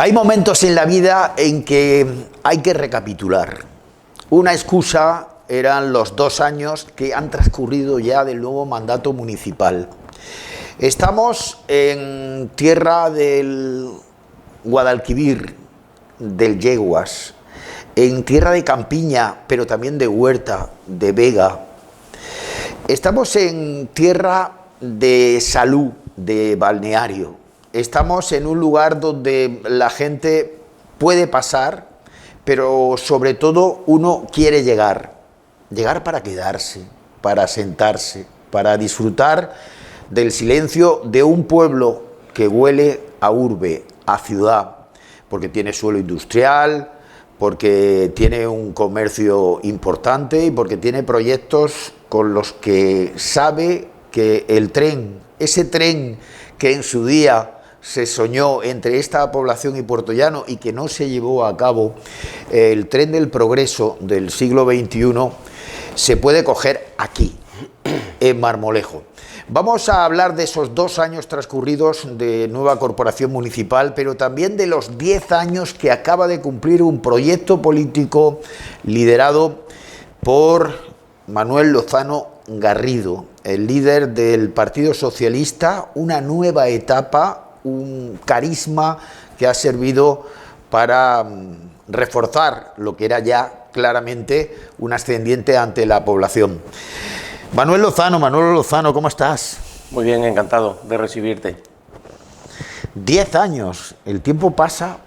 Hay momentos en la vida en que hay que recapitular. Una excusa eran los 2 años que han transcurrido ya del nuevo mandato municipal. Estamos en tierra del Guadalquivir, del Yeguas, en tierra de campiña, pero también de huerta, de vega. Estamos en tierra de salud, de balneario. Estamos en un lugar donde la gente puede pasar, pero sobre todo uno quiere llegar para quedarse, para sentarse, para disfrutar del silencio de un pueblo que huele a urbe, a ciudad, porque tiene suelo industrial, porque tiene un comercio importante y porque tiene proyectos con los que sabe que el tren, ese tren que en su día se soñó entre esta población y Puerto Llano y que no se llevó a cabo, el tren del progreso del siglo XXI, se puede coger aquí, en Marmolejo. Vamos a hablar de esos 2 años transcurridos de nueva corporación municipal, pero también de los 10 años que acaba de cumplir un proyecto político liderado por Manuel Lozano Garrido, el líder del Partido Socialista, una nueva etapa, un carisma que ha servido para reforzar lo que era ya claramente un ascendiente ante la población. Manuel Lozano, ¿cómo estás? Muy bien, encantado de recibirte. 10 años, el tiempo pasa,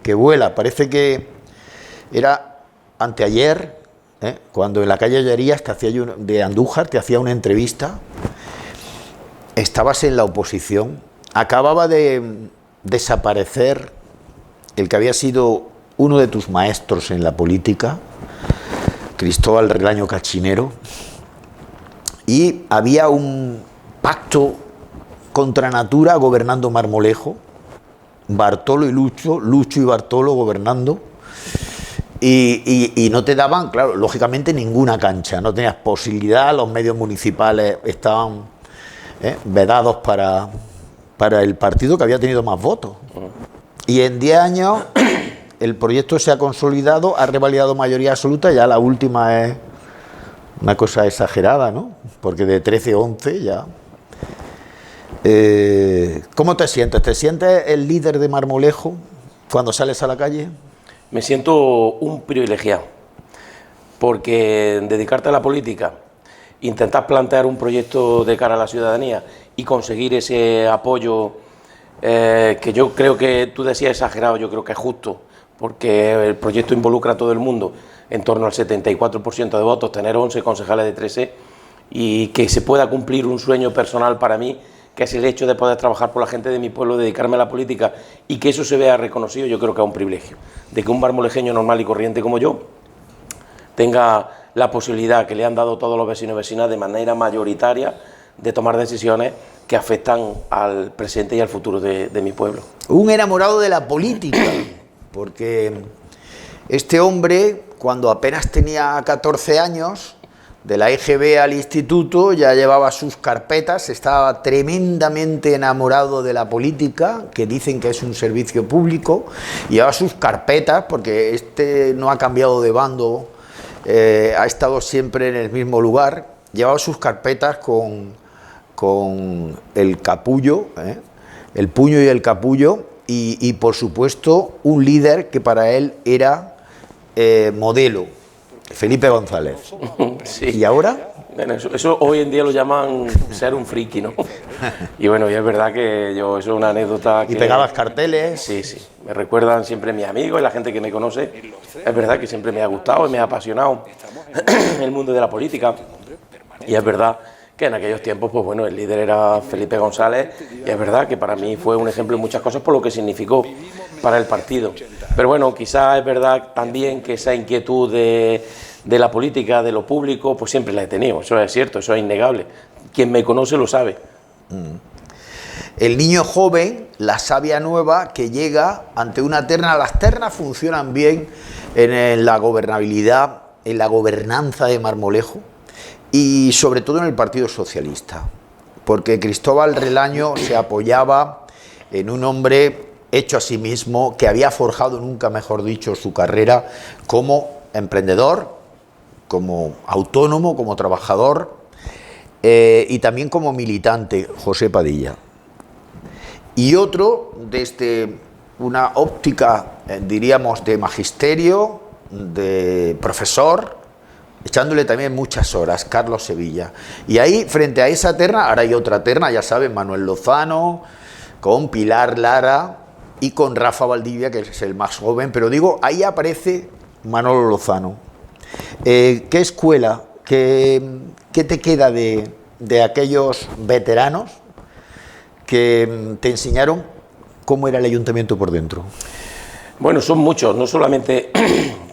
que vuela. Parece que era anteayer, cuando en la calle Allerías de Andújar te hacía una entrevista. Estabas en la oposición, acababa de desaparecer el que había sido uno de tus maestros en la política, Cristóbal Relaño Cachinero, y había un pacto contra natura gobernando Marmolejo, Bartolo y Lucho y Bartolo gobernando, y no te daban, claro, lógicamente ninguna cancha, no tenías posibilidad, los medios municipales estaban vedados para el partido que había tenido más votos. Y en 10 años el proyecto se ha consolidado, ha revalidado mayoría absoluta, ya la última es una cosa exagerada, ¿no? Porque de 13-11 ya. ¿Cómo te sientes? ¿Te sientes el líder de Marmolejo cuando sales a la calle? Me siento un privilegiado, porque dedicarte a la política, intentar plantear un proyecto de cara a la ciudadanía y conseguir ese apoyo que yo creo que tú decías exagerado, yo creo que es justo, porque el proyecto involucra a todo el mundo, en torno al 74% de votos, tener 11 concejales de 13 y que se pueda cumplir un sueño personal para mí, que es el hecho de poder trabajar por la gente de mi pueblo, dedicarme a la política y que eso se vea reconocido, yo creo que es un privilegio, de que un marmolejeño normal y corriente como yo tenga la posibilidad que le han dado todos los vecinos y vecinas de manera mayoritaria de tomar decisiones que afectan al presente y al futuro de mi pueblo. Un enamorado de la política, porque este hombre, cuando apenas tenía 14 años, de la EGB al instituto, ya llevaba sus carpetas, estaba tremendamente enamorado de la política, que dicen que es un servicio público, y llevaba sus carpetas, porque este no ha cambiado de bando, ha estado siempre en el mismo lugar, llevaba sus carpetas con el capullo, el puño y el capullo, y por supuesto un líder que para él era modelo, Felipe González. Sí. ¿Y ahora? Bueno, eso hoy en día lo llaman ser un friki, ¿no? Y bueno, y es verdad que eso es una anécdota que... ¿Y pegabas carteles? Sí, me recuerdan siempre mis amigos y la gente que me conoce. Es verdad que siempre me ha gustado y me ha apasionado el mundo de la política. Y es verdad que en aquellos tiempos, pues bueno, el líder era Felipe González, y es verdad que para mí fue un ejemplo en muchas cosas por lo que significó para el partido. Pero bueno, quizás es verdad también que esa inquietud de la política, de lo público, pues siempre la he tenido, eso es cierto, eso es innegable. Quien me conoce lo sabe. El niño joven, la savia nueva que llega ante una terna. Las ternas funcionan bien en la gobernabilidad, en la gobernanza de Marmolejo, y sobre todo en el Partido Socialista, porque Cristóbal Relaño se apoyaba en un hombre hecho a sí mismo, que había forjado, nunca mejor dicho, su carrera como emprendedor, como autónomo, como trabajador y también como militante, José Padilla. Y otro, desde una óptica, diríamos, de magisterio, de profesor, echándole también muchas horas, Carlos Sevilla. Y ahí, frente a esa terna, ahora hay otra terna, ya saben, Manuel Lozano, con Pilar Lara y con Rafa Valdivia, que es el más joven, pero digo, ahí aparece Manolo Lozano. ¿Qué escuela, qué te queda de aquellos veteranos que te enseñaron cómo era el ayuntamiento por dentro? Bueno, son muchos, no solamente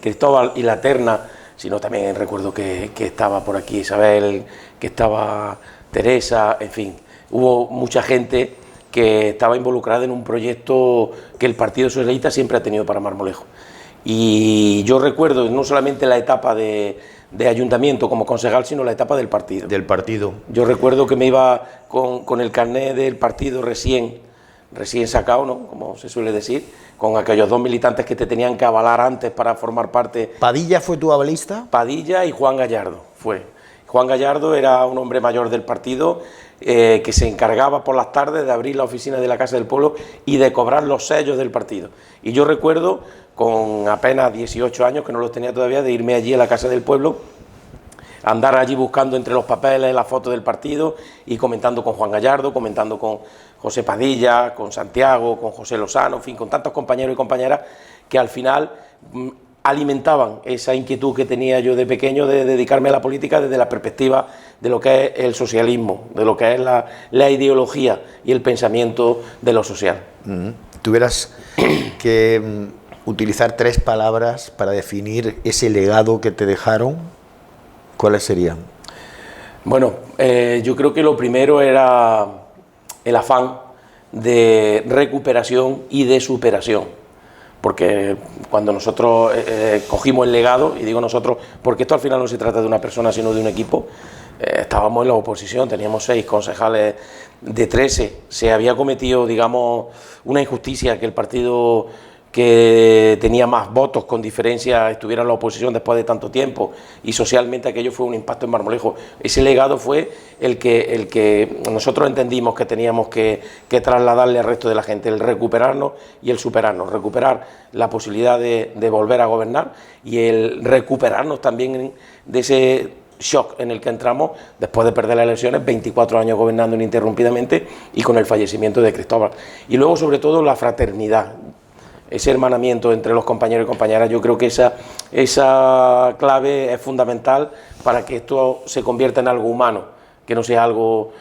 Cristóbal y la terna, sino también recuerdo que estaba por aquí Isabel, que estaba Teresa, en fin, hubo mucha gente que estaba involucrada en un proyecto que el Partido Socialista siempre ha tenido para Marmolejo. Y yo recuerdo no solamente la etapa de ayuntamiento como concejal, sino la etapa del partido. Del partido. Yo recuerdo que me iba con el carnet del partido recién sacado, ¿no?, como se suele decir, con aquellos dos militantes que te tenían que avalar antes para formar parte. ¿Padilla fue tu avalista? Padilla y Juan Gallardo fue. Juan Gallardo era un hombre mayor del partido que se encargaba por las tardes de abrir la oficina de la Casa del Pueblo y de cobrar los sellos del partido. Y yo recuerdo, con apenas 18 años, que no los tenía todavía, de irme allí a la Casa del Pueblo, andar allí buscando entre los papeles las fotos del partido y comentando con Juan Gallardo, comentando con José Padilla, con Santiago, con José Lozano, en fin, con tantos compañeros y compañeras que al final alimentaban esa inquietud que tenía yo de pequeño de dedicarme a la política desde la perspectiva de lo que es el socialismo, de lo que es la ideología y el pensamiento de lo social. Tuvieras que utilizar 3 palabras para definir ese legado que te dejaron, ¿cuáles serían? Bueno, yo creo que lo primero era el afán de recuperación y de superación. Porque cuando nosotros cogimos el legado, y digo nosotros, porque esto al final no se trata de una persona, sino de un equipo, estábamos en la oposición, teníamos 6 concejales de 13, se había cometido, digamos, una injusticia, que el partido que tenía más votos con diferencia estuviera en la oposición después de tanto tiempo, y socialmente aquello fue un impacto en Marmolejo. Ese legado fue el que nosotros entendimos que teníamos que trasladarle al resto de la gente, el recuperarnos y el superarnos, recuperar la posibilidad de volver a gobernar y el recuperarnos también de ese shock en el que entramos después de perder las elecciones, 24 años gobernando ininterrumpidamente y con el fallecimiento de Cristóbal. Y luego, sobre todo, la fraternidad, ese hermanamiento entre los compañeros y compañeras. Yo creo que esa clave es fundamental para que esto se convierta en algo humano, que no sea algo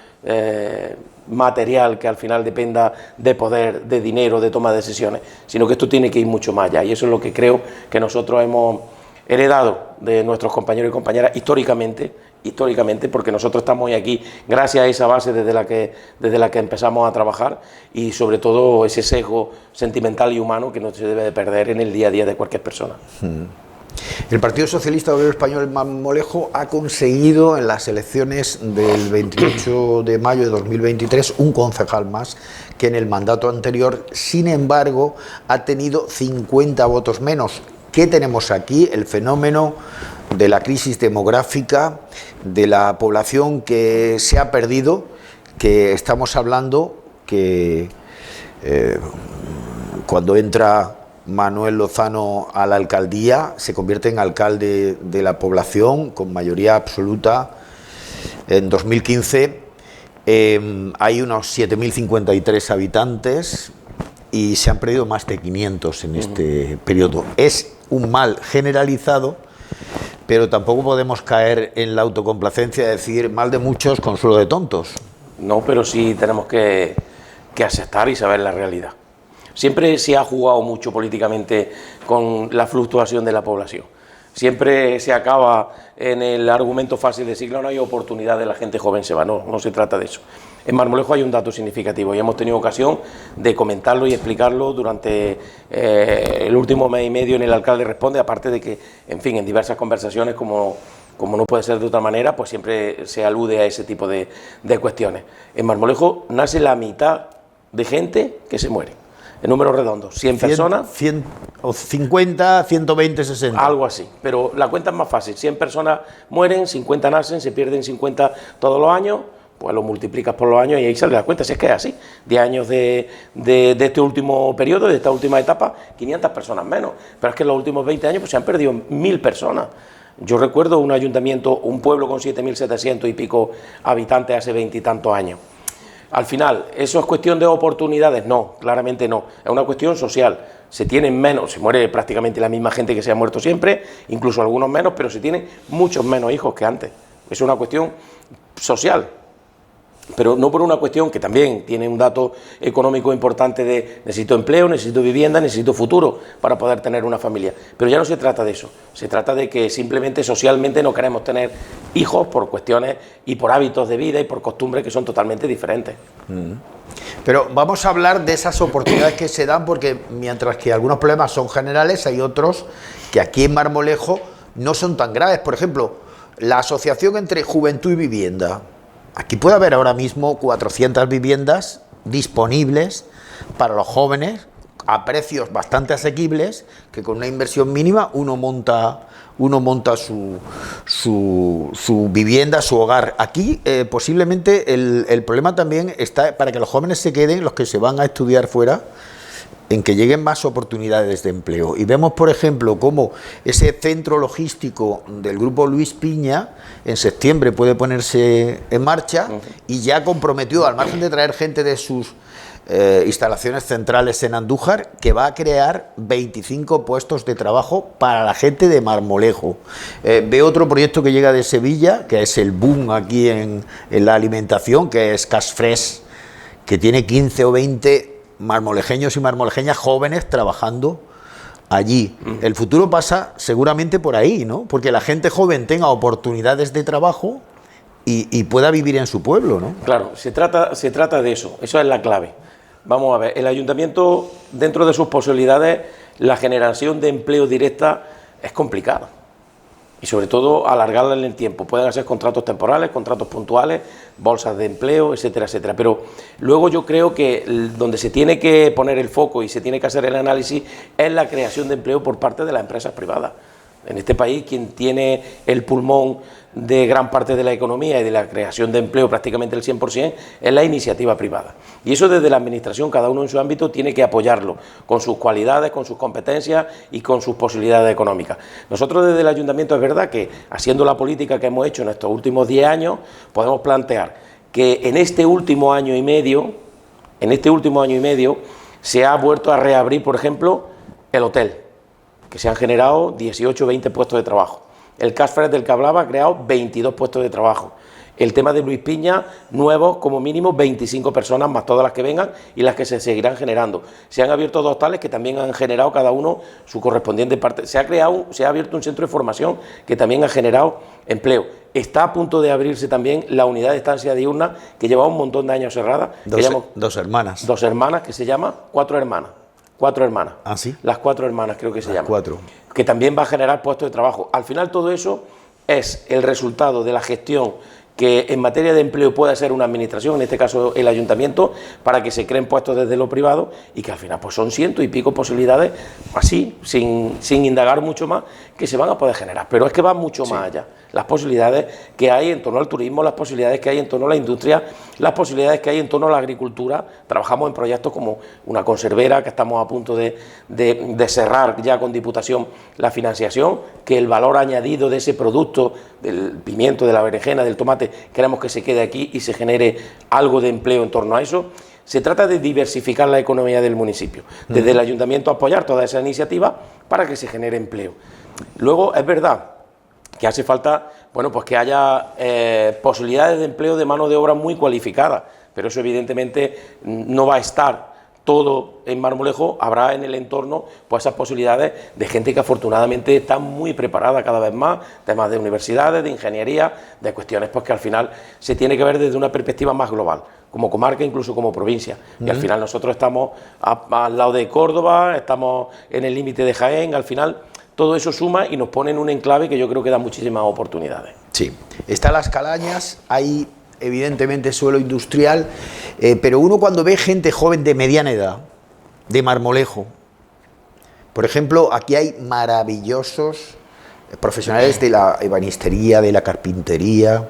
material, que al final dependa de poder, de dinero, de toma de decisiones, sino que esto tiene que ir mucho más allá. Y eso es lo que creo que nosotros hemos heredado de nuestros compañeros y compañeras históricamente, porque nosotros estamos hoy aquí gracias a esa base desde la que empezamos a trabajar, y sobre todo ese sesgo sentimental y humano que no se debe de perder en el día a día de cualquier persona. El Partido Socialista Obrero Español en Marmolejo ha conseguido en las elecciones del 28 de mayo de 2023 un concejal más que en el mandato anterior. Sin embargo, ha tenido 50 votos menos. ¿Qué tenemos aquí? El fenómeno de la crisis demográfica, de la población que se ha perdido, que estamos hablando que cuando entra Manuel Lozano a la alcaldía se convierte en alcalde de la población con mayoría absoluta. En 2015 hay unos 7.053 habitantes y se han perdido más de 500 en este periodo. Es un mal generalizado, pero tampoco podemos caer en la autocomplacencia de decir mal de muchos, consuelo de tontos. No, pero sí tenemos que aceptar y saber la realidad. Siempre se ha jugado mucho políticamente con la fluctuación de la población. Siempre se acaba en el argumento fácil de decir que no hay oportunidad, de la gente joven se va. No, no se trata de eso. En Marmolejo hay un dato significativo y hemos tenido ocasión de comentarlo y explicarlo durante el último mes y medio en El Alcalde Responde, aparte de que, en fin, en diversas conversaciones, como no puede ser de otra manera, pues siempre se alude a ese tipo de cuestiones. En Marmolejo nace la mitad de gente que se muere. en números redondos, 100 personas. 100, o 50, 120, 60. Algo así, pero la cuenta es más fácil. 100 personas mueren, 50 nacen, se pierden 50 todos los años, pues lo multiplicas por los años y ahí sale la cuenta. Si es que es así, 10 años de este último periodo, de esta última etapa, 500 personas menos. Pero es que en los últimos 20 años pues, se han perdido 1000 personas. Yo recuerdo un ayuntamiento, un pueblo con 7.700 y pico habitantes hace 20 y tantos años. Al final, ¿eso es cuestión de oportunidades? No, claramente no. Es una cuestión social. Se tienen menos, se muere prácticamente la misma gente que se ha muerto siempre, incluso algunos menos, pero se tienen muchos menos hijos que antes. Es una cuestión social. Pero no por una cuestión que también tiene un dato económico importante de necesito empleo, necesito vivienda, necesito futuro para poder tener una familia. Pero ya no se trata de eso, se trata de que simplemente socialmente no queremos tener hijos por cuestiones y por hábitos de vida y por costumbres que son totalmente diferentes. Pero vamos a hablar de esas oportunidades que se dan, porque mientras que algunos problemas son generales, hay otros que aquí en Marmolejo no son tan graves. Por ejemplo, la asociación entre juventud y vivienda. Aquí puede haber ahora mismo 400 viviendas disponibles para los jóvenes a precios bastante asequibles, que con una inversión mínima uno monta su vivienda, su hogar. Aquí posiblemente el problema también está para que los jóvenes se queden, los que se van a estudiar fuera, en que lleguen más oportunidades de empleo. Y vemos, por ejemplo, cómo ese centro logístico del Grupo Luis Piña en septiembre puede ponerse en marcha y ya comprometió, al margen de traer gente de sus instalaciones centrales en Andújar, que va a crear 25 puestos de trabajo para la gente de Marmolejo. Veo otro proyecto que llega de Sevilla, que es el boom aquí en la alimentación, que es Cash Fresh, que tiene 15 o 20 marmolejeños y marmolejeñas jóvenes trabajando allí. El futuro pasa seguramente por ahí, ¿no? Porque la gente joven tenga oportunidades de trabajo y pueda vivir en su pueblo, ¿no? Claro, se trata de eso, eso es la clave. Vamos a ver, el ayuntamiento, dentro de sus posibilidades, la generación de empleo directa es complicada. Y sobre todo alargarla en el tiempo. Pueden hacer contratos temporales, contratos puntuales, bolsas de empleo, etcétera, etcétera. Pero luego yo creo que donde se tiene que poner el foco y se tiene que hacer el análisis es la creación de empleo por parte de las empresas privadas. En este país, quien tiene el pulmón de gran parte de la economía y de la creación de empleo, prácticamente el 100%, es la iniciativa privada. Y eso desde la Administración, cada uno en su ámbito, tiene que apoyarlo, con sus cualidades, con sus competencias y con sus posibilidades económicas. Nosotros desde el Ayuntamiento es verdad que, haciendo la política que hemos hecho en estos últimos 10 años, podemos plantear que en este último año y medio, se ha vuelto a reabrir, por ejemplo, el hotel, que se han generado 18 o 20 puestos de trabajo. El Cash Fresh del que hablaba ha creado 22 puestos de trabajo. El tema de Luis Piña, nuevos como mínimo 25 personas, más todas las que vengan y las que se seguirán generando. Se han abierto 2 tales que también han generado cada uno su correspondiente parte. Se ha abierto un centro de formación que también ha generado empleo. Está a punto de abrirse también la unidad de estancia diurna, que lleva un montón de años cerrada. Dos hermanas. 2 hermanas, que se llama 4 hermanas. 4 hermanas. ¿Ah, sí? Las 4 hermanas creo que se llaman. 4. Que también va a generar puestos de trabajo. Al final todo eso es el resultado de la gestión que en materia de empleo puede hacer una administración, en este caso el ayuntamiento, para que se creen puestos desde lo privado y que al final pues son 100 y pico posibilidades, así, sin indagar mucho más, que se van a poder generar. Pero es que va mucho más allá. Las posibilidades que hay en torno al turismo, las posibilidades que hay en torno a la industria, las posibilidades que hay en torno a la agricultura. Trabajamos en proyectos como una conservera, que estamos a punto de cerrar ya con Diputación la financiación, que el valor añadido de ese producto, del pimiento, de la berenjena, del tomate, queremos que se quede aquí y se genere algo de empleo en torno a eso. Se trata de diversificar la economía del municipio, desde el ayuntamiento apoyar toda esa iniciativa para que se genere empleo. Luego, es verdad que hace falta, bueno, pues que haya posibilidades de empleo de mano de obra muy cualificada, pero eso evidentemente no va a estar todo en Marmolejo. Habrá en el entorno pues esas posibilidades de gente que afortunadamente está muy preparada cada vez más, temas de universidades, de ingeniería, de cuestiones pues que al final se tiene que ver desde una perspectiva más global, como comarca, incluso como provincia. Y al final nosotros estamos al lado de Córdoba, estamos en el límite de Jaén, al final todo eso suma y nos pone en un enclave que yo creo que da muchísimas oportunidades. Sí, están las calañas, hay evidentemente suelo industrial, pero uno cuando ve gente joven de mediana edad, de Marmolejo. Por ejemplo, aquí hay maravillosos profesionales de la ebanistería, de la carpintería,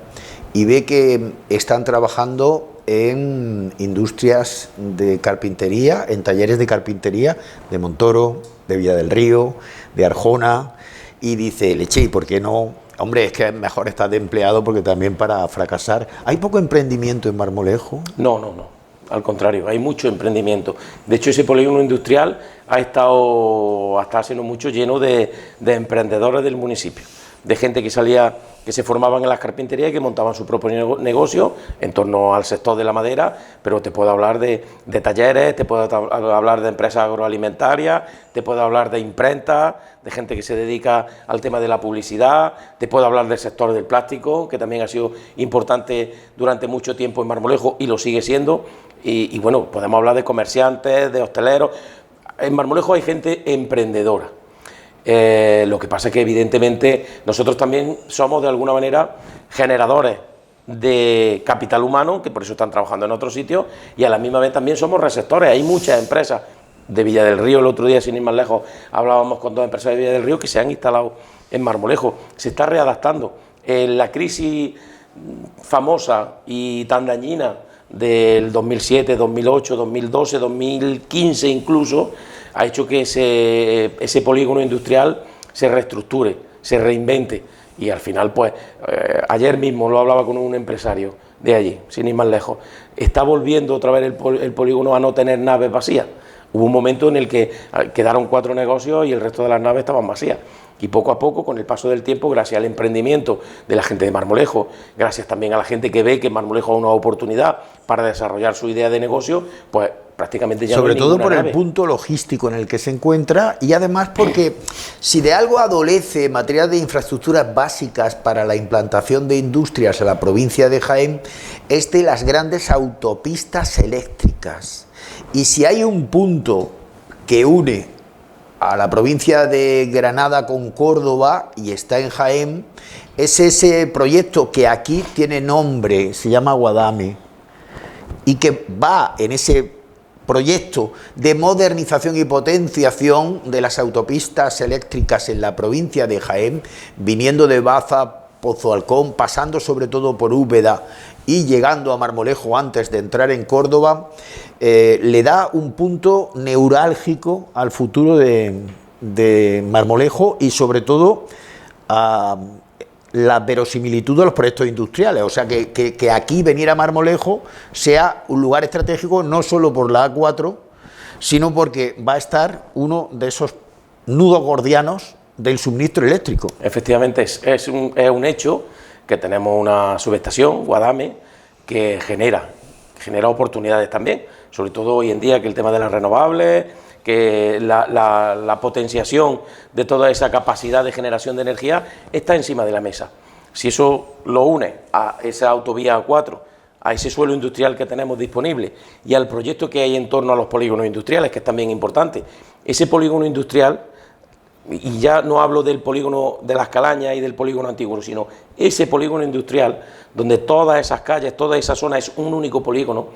y ve que están trabajando en industrias de carpintería, en talleres de carpintería de Montoro, de Villa del Río, de Arjona, y dice, leche, ¿y por qué no? Hombre, es que es mejor estar de empleado porque también para fracasar. ¿Hay poco emprendimiento en Marmolejo? No, no, no. Al contrario, hay mucho emprendimiento. De hecho, ese polígono industrial ha estado hasta hace no mucho lleno de emprendedores del municipio, de gente que salía, que se formaban en las carpinterías y que montaban su propio negocio en torno al sector de la madera, pero te puedo hablar de talleres, te puedo hablar de empresas agroalimentarias, te puedo hablar de imprentas, de gente que se dedica al tema de la publicidad, te puedo hablar del sector del plástico, que también ha sido importante durante mucho tiempo en Marmolejo y lo sigue siendo, y bueno, podemos hablar de comerciantes, de hosteleros. En Marmolejo hay gente emprendedora. Lo que pasa es que evidentemente nosotros también somos de alguna manera generadores de capital humano, que por eso están trabajando en otros sitios, y a la misma vez también somos receptores. Hay muchas empresas de Villa del Río, el otro día, sin ir más lejos, hablábamos con 2 empresas de Villa del Río que se han instalado en Marmolejo, se está readaptando. La crisis famosa y tan dañina del 2007, 2008, 2012, 2015 incluso, ha hecho que ese polígono industrial se reestructure, se reinvente, y al final, pues, ayer mismo lo hablaba con un empresario de allí, sin ir más lejos, está volviendo otra vez el polígono a no tener naves vacías. Hubo un momento en el que quedaron 4 negocios y el resto de las naves estaban vacías. Y poco a poco, con el paso del tiempo, gracias al emprendimiento de la gente de Marmolejo, gracias también a la gente que ve que en Marmolejo hay una oportunidad para desarrollar su idea de negocio, pues prácticamente ya sobre no hay todo por nave. el punto logístico en el que se encuentra, y además porque si de algo adolece materia de infraestructuras básicas para la implantación de industrias en la provincia de Jaén, es de las grandes autopistas eléctricas. Y si hay un punto que une a la provincia de Granada con Córdoba y está en Jaén, es ese proyecto que aquí tiene nombre, se llama Guadame, y que va en ese proyecto de modernización y potenciación de las autopistas eléctricas en la provincia de Jaén, viniendo de Baza, Pozo Alcón, pasando sobre todo por Úbeda y llegando a Marmolejo antes de entrar en Córdoba, le da un punto neurálgico al futuro de Marmolejo y sobre todo a la verosimilitud de los proyectos industriales. O sea, que aquí venir a Marmolejo sea un lugar estratégico no solo por la A4, sino porque va a estar uno de esos nudos gordianos del suministro eléctrico. Efectivamente, es un hecho que tenemos una subestación, Guadame, que genera oportunidades también, sobre todo hoy en día, que el tema de las renovables, que la potenciación de toda esa capacidad de generación de energía está encima de la mesa. Si eso lo une a esa autovía A4, a ese suelo industrial que tenemos disponible y al proyecto que hay en torno a los polígonos industriales, que es también importante, ese polígono industrial, y ya no hablo del polígono de Las Calañas y del polígono antiguo, sino ese polígono industrial, donde todas esas calles, toda esa zona es un único polígono,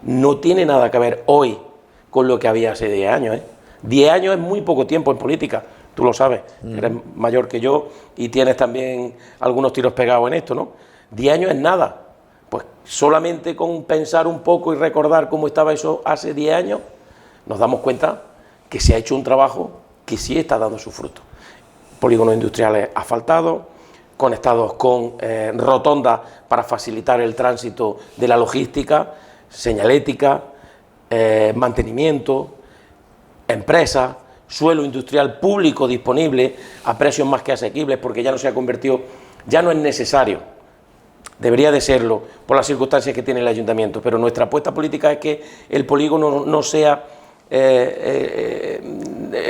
no tiene nada que ver hoy con lo que había hace 10 años. 10 años es muy poco tiempo en política, tú lo sabes, eres mayor que yo y tienes también algunos tiros pegados en esto, ¿no? 10 años es nada, pues solamente con pensar un poco y recordar cómo estaba eso hace 10 años, nos damos cuenta que se ha hecho un trabajo que sí está dando su fruto. Polígonos industriales asfaltados, conectados con rotondas para facilitar el tránsito de la logística, señalética, mantenimiento, empresas, suelo industrial público disponible a precios más que asequibles, porque ya no se ha convertido, ya no es necesario, debería de serlo por las circunstancias que tiene el ayuntamiento, pero nuestra apuesta política es que el polígono no sea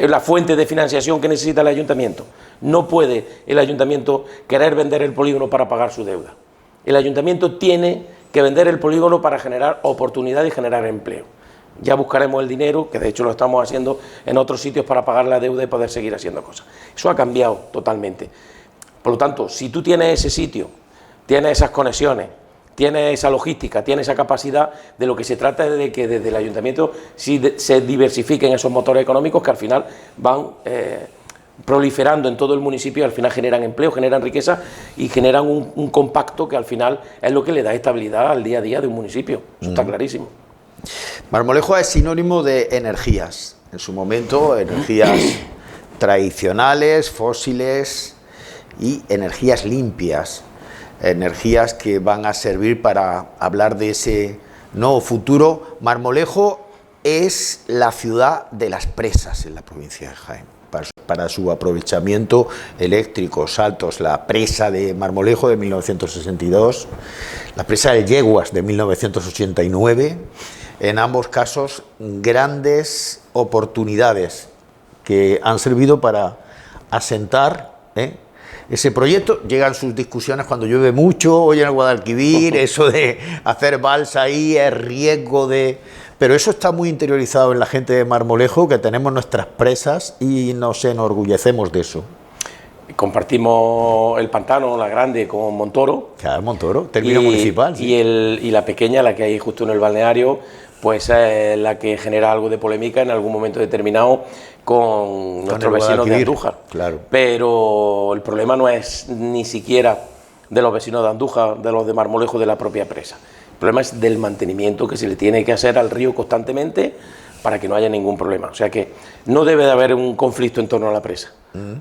la fuente de financiación que necesita el ayuntamiento. No puede el ayuntamiento querer vender el polígono para pagar su deuda. El ayuntamiento tiene que vender el polígono para generar oportunidad y generar empleo. Ya buscaremos el dinero, que de hecho lo estamos haciendo en otros sitios para pagar la deuda y poder seguir haciendo cosas. Eso ha cambiado totalmente. Por lo tanto, si tú tienes ese sitio, tienes esas conexiones, tiene esa logística, tiene esa capacidad. De lo que se trata es de que desde el ayuntamiento se diversifiquen esos motores económicos que al final van proliferando en todo el municipio y al final generan empleo, generan riqueza y generan un compacto que al final es lo que le da estabilidad al día a día de un municipio. Eso está clarísimo. Marmolejo es sinónimo de energías. En su momento, energías tradicionales, fósiles y energías limpias. Energías que van a servir para hablar de ese nuevo futuro. Marmolejo es la ciudad de las presas en la provincia de Jaén. Para su aprovechamiento eléctrico, Saltos, la presa de Marmolejo de 1962, la presa de Yeguas de 1989, en ambos casos grandes oportunidades que han servido para asentar ese proyecto. Llegan sus discusiones cuando llueve mucho, hoy en el Guadalquivir, eso de hacer balsa ahí, es riesgo de... Pero eso está muy interiorizado en la gente de Marmolejo, que tenemos nuestras presas y nos enorgullecemos de eso. Compartimos el pantano, la grande, con Montoro. Claro, Montoro, término municipal. Sí. Y la pequeña, la que hay justo en el balneario, pues es la que genera algo de polémica en algún momento determinado con nuestros vecinos de Andújar. Claro. Pero el problema no es ni siquiera de los vecinos de Andújar, de los de Marmolejo, de la propia presa. El problema es del mantenimiento que se le tiene que hacer al río constantemente para que no haya ningún problema. O sea que no debe de haber un conflicto en torno a la presa.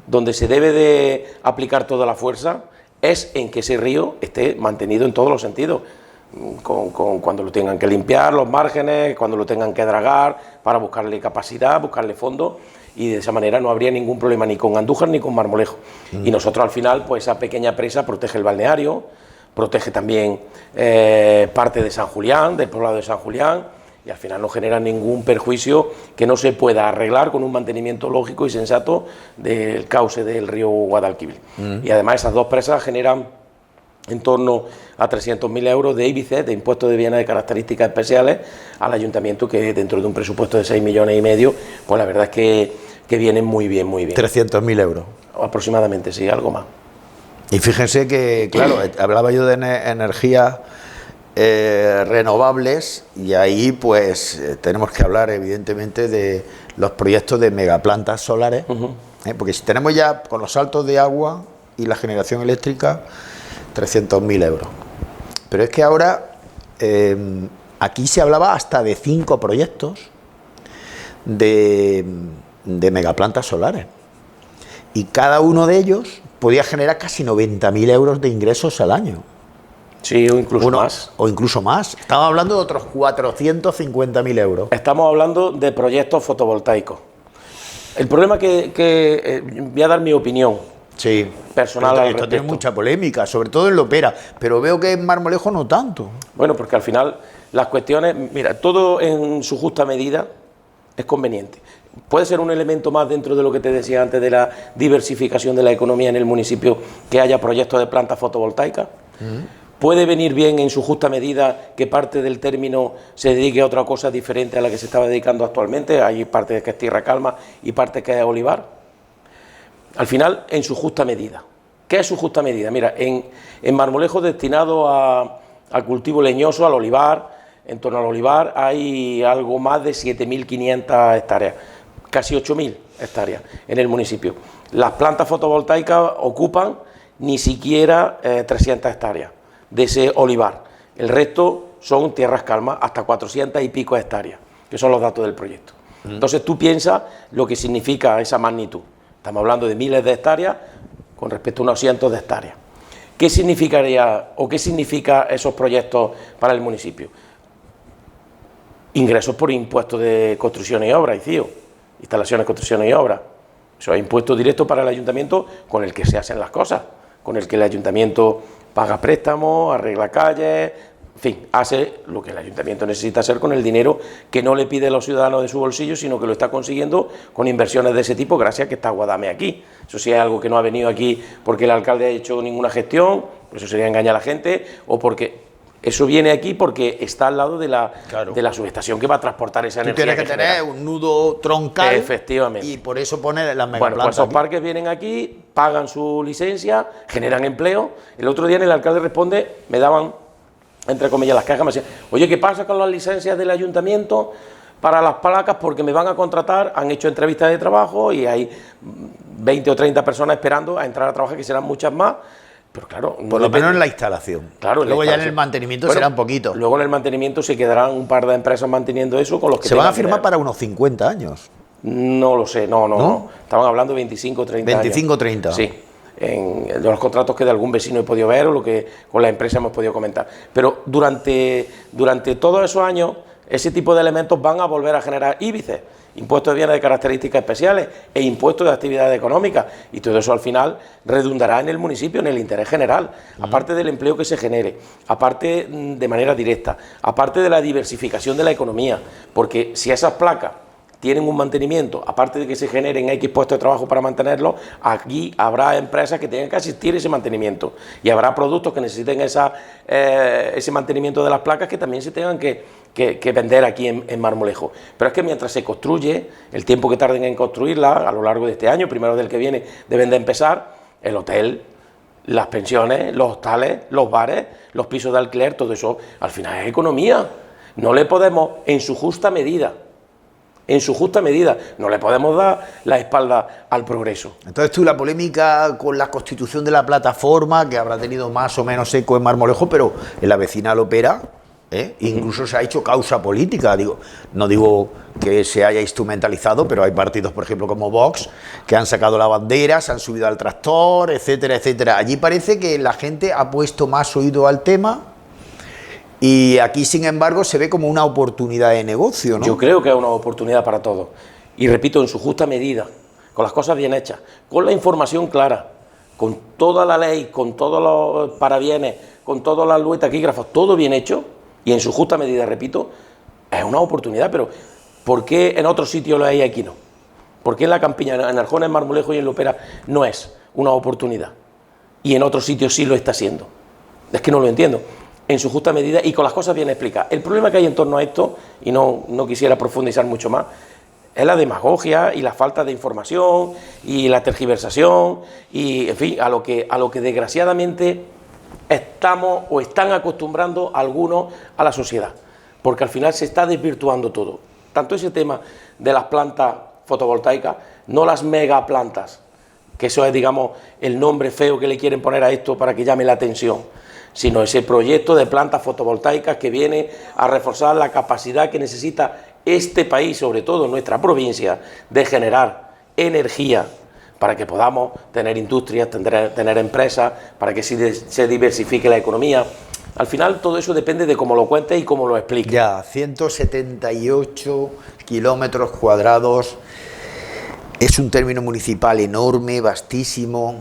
Donde se debe de aplicar toda la fuerza es en que ese río esté mantenido en todos los sentidos. Cuando lo tengan que limpiar, los márgenes, cuando lo tengan que dragar, para buscarle capacidad, buscarle fondo, y de esa manera no habría ningún problema ni con Andújar ni con Marmolejo. Y nosotros al final, pues esa pequeña presa protege el balneario, protege también parte de San Julián, del poblado de San Julián, y al final no genera ningún perjuicio que no se pueda arreglar con un mantenimiento lógico y sensato del cauce del río Guadalquivir. Y además esas dos presas generan en torno a 300.000 euros de IBICE, de impuestos de bienes de características especiales, al ayuntamiento, que dentro de un presupuesto de 6,5 millones, pues la verdad es que vienen muy bien, muy bien. 300.000 euros. Aproximadamente, sí, algo más. Y fíjense que, claro, hablaba yo de energías renovables, y ahí pues tenemos que hablar evidentemente de los proyectos de megaplantas solares, porque si tenemos ya con los saltos de agua y la generación eléctrica 300.000 euros, pero es que ahora aquí se hablaba hasta de 5 proyectos de megaplantas solares, y cada uno de ellos podía generar casi 90.000 euros de ingresos al año. Sí, o incluso más. O incluso más. Estamos hablando de otros 450.000 euros. Estamos hablando de proyectos fotovoltaicos. El problema que voy a dar mi opinión personal al respecto. Tiene mucha polémica, sobre todo en Lopera, pero veo que en Marmolejo no tanto. Bueno, porque al final las cuestiones, mira, todo en su justa medida es conveniente. Puede ser un elemento más dentro de lo que te decía antes de la diversificación de la economía en el municipio, que haya proyectos de plantas fotovoltaicas. Puede venir bien en su justa medida que parte del término se dedique a otra cosa diferente a la que se estaba dedicando actualmente. Hay parte que es tierra calma y parte que es olivar. Al final, en su justa medida. ¿Qué es su justa medida? Mira, en Marmolejo, destinado al cultivo leñoso, al olivar, en torno al olivar hay algo más de 7.500 hectáreas, casi 8.000 hectáreas en el municipio. Las plantas fotovoltaicas ocupan ni siquiera 300 hectáreas de ese olivar. El resto son tierras calmas, hasta 400 y pico hectáreas, que son los datos del proyecto. Entonces tú piensas lo que significa esa magnitud. Estamos hablando de miles de hectáreas con respecto a unos cientos de hectáreas. ¿Qué significaría o qué significa esos proyectos para el municipio? Ingresos por impuestos de construcción y obra, ICIO, instalaciones, construcción y obra. Eso es impuesto directo para el ayuntamiento, con el que se hacen las cosas, con el que el ayuntamiento paga préstamos, arregla calles, en fin, hace lo que el ayuntamiento necesita hacer con el dinero que no le pide a los ciudadanos de su bolsillo, sino que lo está consiguiendo con inversiones de ese tipo, gracias a que está Guadame aquí. Eso sí es algo que no ha venido aquí porque el alcalde ha hecho ninguna gestión, eso sería engañar a la gente, o porque eso viene aquí porque está al lado de la subestación que va a transportar esa energía. Tienes que tener un nudo troncal. Efectivamente. Y por eso pone las megaplantas. Bueno, pues esos parques vienen aquí, pagan su licencia, generan empleo. El otro día en el alcalde responde, me daban entre comillas, las quejas, me decían, oye, ¿qué pasa con las licencias del ayuntamiento para las placas? Porque me van a contratar, han hecho entrevistas de trabajo y hay 20 o 30 personas esperando a entrar a trabajar, que serán muchas más. Pero claro, por lo menos en la instalación. Claro, luego ya en el mantenimiento será un poquito. Luego en el mantenimiento se quedarán un par de empresas manteniendo eso con los que se van a firmar para unos 50 años. No lo sé, no. Estaban hablando de 25 o 30 años. 25 o 30. Sí, de los contratos que de algún vecino he podido ver o lo que con la empresa hemos podido comentar. Pero durante todos esos años, ese tipo de elementos van a volver a generar íbices, impuestos de bienes de características especiales e impuestos de actividades económicas, y todo eso al final redundará en el municipio, en el interés general, aparte del empleo que se genere, aparte de manera directa, aparte de la diversificación de la economía, porque si esas placas tienen un mantenimiento, aparte de que se generen X puestos de trabajo para mantenerlos, aquí habrá empresas que tengan que asistir a ese mantenimiento y habrá productos que necesiten ese mantenimiento de las placas que también se tengan que vender aquí en Marmolejo. Pero es que mientras se construye, el tiempo que tarden en construirla, a lo largo de este año, primero del que viene, deben de empezar, el hotel, las pensiones, los hostales, los bares, los pisos de alquiler, todo eso al final es economía. No le podemos, en su justa medida, no le podemos dar la espalda al progreso. Entonces tú, la polémica con la constitución de la plataforma, que habrá tenido más o menos eco en Marmolejo, pero en la vecina Lopera, incluso se ha hecho causa política. No digo que se haya instrumentalizado, pero hay partidos, por ejemplo, como Vox, que han sacado la bandera, se han subido al tractor, etcétera, etcétera. Allí parece que la gente ha puesto más oído al tema. Y aquí, sin embargo, se ve como una oportunidad de negocio, ¿no? Yo creo que es una oportunidad para todos. Y repito, en su justa medida, con las cosas bien hechas, con la información clara, con toda la ley, con todos los parabienes, con todas las luces, taquígrafos, todo bien hecho, y en su justa medida, repito, es una oportunidad. Pero ¿por qué en otros sitios lo hay y aquí no? ¿Por qué en la Campiña, en Arjona, en Marmolejo y en Lopera no es una oportunidad? Y en otros sitios sí lo está siendo. Es que no lo entiendo. En su justa medida y con las cosas bien explicadas. El problema que hay en torno a esto, y no quisiera profundizar mucho más, es la demagogia y la falta de información y la tergiversación y, en fin, a lo que desgraciadamente estamos o están acostumbrando algunos a la sociedad, porque al final se está desvirtuando todo. Tanto ese tema de las plantas fotovoltaicas, no las megaplantas, que eso es, digamos, el nombre feo que le quieren poner a esto para que llame la atención, sino ese proyecto de plantas fotovoltaicas que viene a reforzar la capacidad que necesita este país, sobre todo nuestra provincia, de generar energía para que podamos tener industrias, tener empresas, para que se diversifique la economía. Al final todo eso depende de cómo lo cuentes y cómo lo expliques. Ya, 178 kilómetros cuadrados, es un término municipal enorme, vastísimo,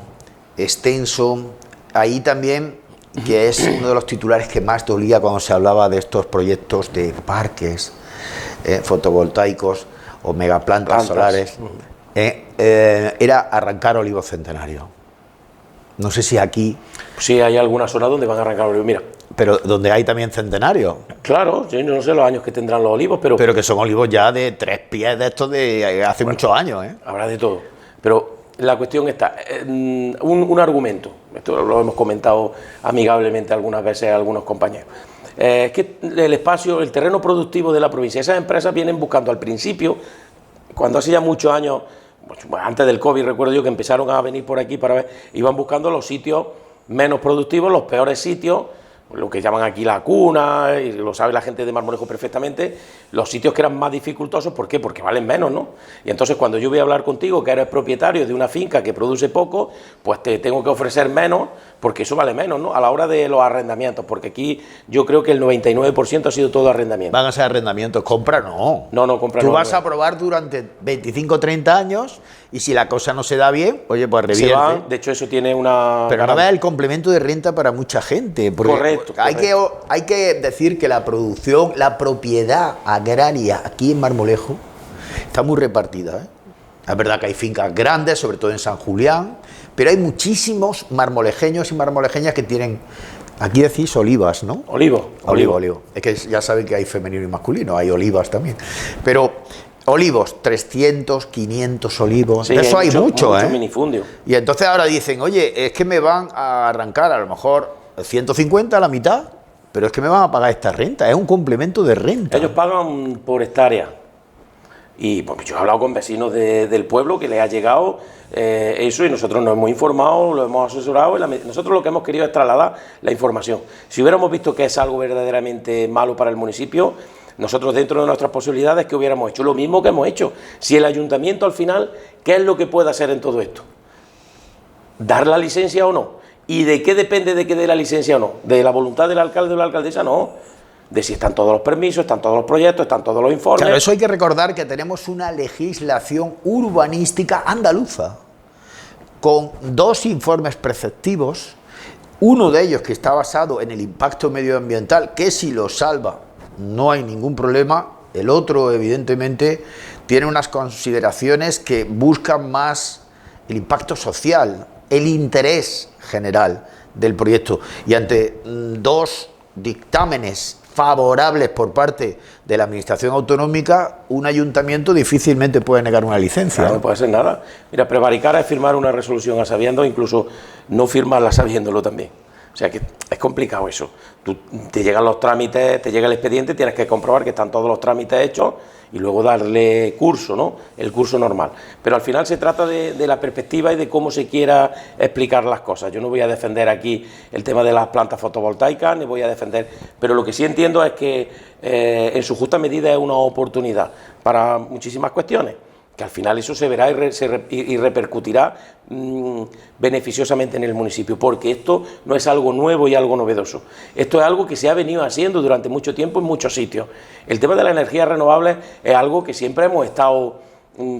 extenso. Ahí también, que es uno de los titulares que más dolía cuando se hablaba de estos proyectos de parques fotovoltaicos o megaplantas solares, era arrancar Olivo Centenario. No sé si aquí... Sí, hay algunas zonas donde van a arrancar olivos, mira. Pero donde hay también centenario. Claro, yo no sé los años que tendrán los olivos, pero... Pero que son olivos ya de 3 pies, de estos de hace muchos años, ¿eh? Habrá de todo, pero... La cuestión está, un argumento, esto lo hemos comentado amigablemente algunas veces a algunos compañeros, es que el espacio, el terreno productivo de la provincia, esas empresas vienen buscando al principio, cuando hace ya muchos años, antes del COVID, recuerdo yo que empezaron a venir por aquí para ver, iban buscando los sitios menos productivos, los peores sitios, lo que llaman aquí la cuna, y lo sabe la gente de Marmolejo perfectamente, los sitios que eran más dificultosos, ¿por qué? Porque valen menos, ¿no? Y entonces cuando yo voy a hablar contigo, que eres propietario de una finca que produce poco, pues te tengo que ofrecer menos, porque eso vale menos, ¿no? A la hora de los arrendamientos, porque aquí yo creo que el 99% ha sido todo arrendamiento. Van a ser arrendamientos, compra no. No, compra no. Tú vas no. a probar durante 25 o 30 años y si la cosa no se da bien, oye, pues revierte. Se van, de hecho eso tiene una... Pero no veas el complemento de renta para mucha gente. Correcto. Hay que decir que la producción, la propiedad agraria aquí en Marmolejo está muy repartida, ¿eh? Es verdad que hay fincas grandes, sobre todo en San Julián, pero hay muchísimos marmolejeños y marmolejeñas que tienen, aquí decís olivas, ¿no? Olivo. Es que ya saben que hay femenino y masculino, hay olivas también. Pero olivos, 300, 500 olivos, sí, eso hay mucho, mucho minifundio. Y entonces ahora dicen, oye, es que me van a arrancar a lo mejor 150, la mitad, pero es que me van a pagar esta renta, es un complemento de renta. Ellos pagan por hectárea. Y pues, yo he hablado con vecinos del pueblo que les ha llegado eso, y nosotros nos hemos informado, lo hemos asesorado. Nosotros lo que hemos querido es trasladar la información. Si hubiéramos visto que es algo verdaderamente malo para el municipio, nosotros, dentro de nuestras posibilidades, ¿qué hubiéramos hecho? Lo mismo que hemos hecho. Si el ayuntamiento, al final, ¿qué es lo que puede hacer en todo esto? ¿Dar la licencia o no? ¿Y de qué depende de que dé la licencia o no? ¿De la voluntad del alcalde o la alcaldesa? No. De si están todos los permisos, están todos los proyectos, están todos los informes. Claro, eso hay que recordar, que tenemos una legislación urbanística andaluza con 2 informes preceptivos, uno de ellos que está basado en el impacto medioambiental, que si lo salva no hay ningún problema. El otro, evidentemente, tiene unas consideraciones que buscan más el impacto social, el interés general del proyecto. Y ante 2 dictámenes favorables por parte de la administración autonómica, un ayuntamiento difícilmente puede negar una licencia. No puede ser nada. Mira, prevaricar es firmar una resolución a sabiendas, incluso no firmarla sabiéndolo también. O sea que es complicado eso. Tú, te llegan los trámites, te llega el expediente, tienes que comprobar que están todos los trámites hechos y luego darle curso, ¿no? El curso normal. Pero al final se trata de la perspectiva y de cómo se quiera explicar las cosas. Yo no voy a defender aquí el tema de las plantas fotovoltaicas, ni voy a defender... Pero lo que sí entiendo es que en su justa medida es una oportunidad para muchísimas cuestiones, que al final eso se verá y repercutirá beneficiosamente en el municipio, porque esto no es algo nuevo y algo novedoso. Esto es algo que se ha venido haciendo durante mucho tiempo en muchos sitios. El tema de la energía renovable es algo que siempre hemos estado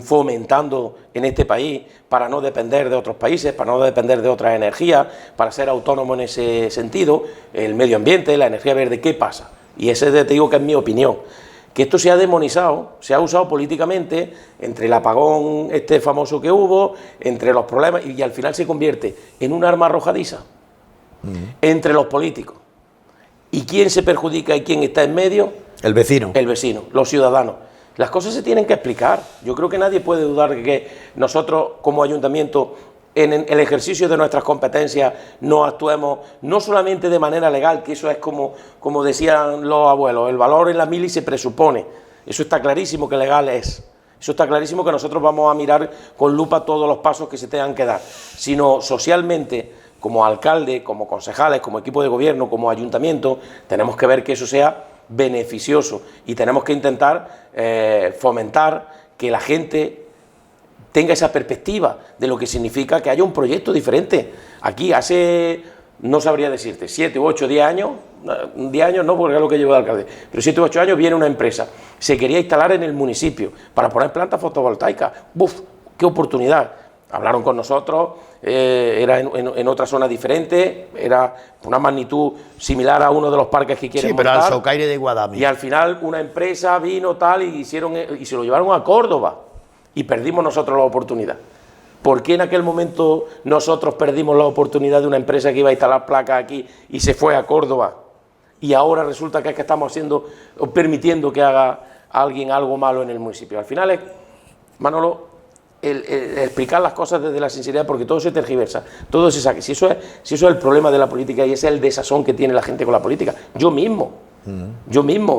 fomentando en este país, para no depender de otros países, para no depender de otras energías, para ser autónomo en ese sentido. El medio ambiente, la energía verde, ¿qué pasa? Y ese te digo que es mi opinión, que esto se ha demonizado, se ha usado políticamente, entre el apagón este famoso que hubo, entre los problemas, y al final se convierte en un arma arrojadiza entre los políticos. ¿Y quién se perjudica y quién está en medio? El vecino. El vecino, los ciudadanos. Las cosas se tienen que explicar. Yo creo que nadie puede dudar de que nosotros, como ayuntamiento, en el ejercicio de nuestras competencias, no actuemos no solamente de manera legal, que eso es como decían los abuelos, el valor en la mili se presupone. Eso está clarísimo que legal es. Eso está clarísimo que nosotros vamos a mirar con lupa todos los pasos que se tengan que dar. Sino socialmente, como alcalde, como concejales, como equipo de gobierno, como ayuntamiento, tenemos que ver que eso sea beneficioso y tenemos que intentar fomentar que la gente tenga esa perspectiva de lo que significa que haya un proyecto diferente. Aquí hace, no sabría decirte, 7 u 8, 10 años, 10 años no, porque es lo que llevo de alcalde, pero 7 u 8 años viene una empresa, se quería instalar en el municipio para poner plantas fotovoltaicas. ¡Buf! ¡Qué oportunidad! Hablaron con nosotros, era en otra zona diferente, era una magnitud similar a uno de los parques que quieren montar. Sí, pero al Socaire de Guadami. Y al final una empresa vino tal y se lo llevaron a Córdoba. Y perdimos nosotros la oportunidad. ¿Por qué en aquel momento nosotros perdimos la oportunidad de una empresa que iba a instalar placas aquí y se fue a Córdoba? Y ahora resulta que es que estamos permitiendo que haga alguien algo malo en el municipio. Al final es, Manolo, el explicar las cosas desde la sinceridad, porque todo se tergiversa, todo se saque. Si eso es el problema de la política y ese es el desazón que tiene la gente con la política. Yo mismo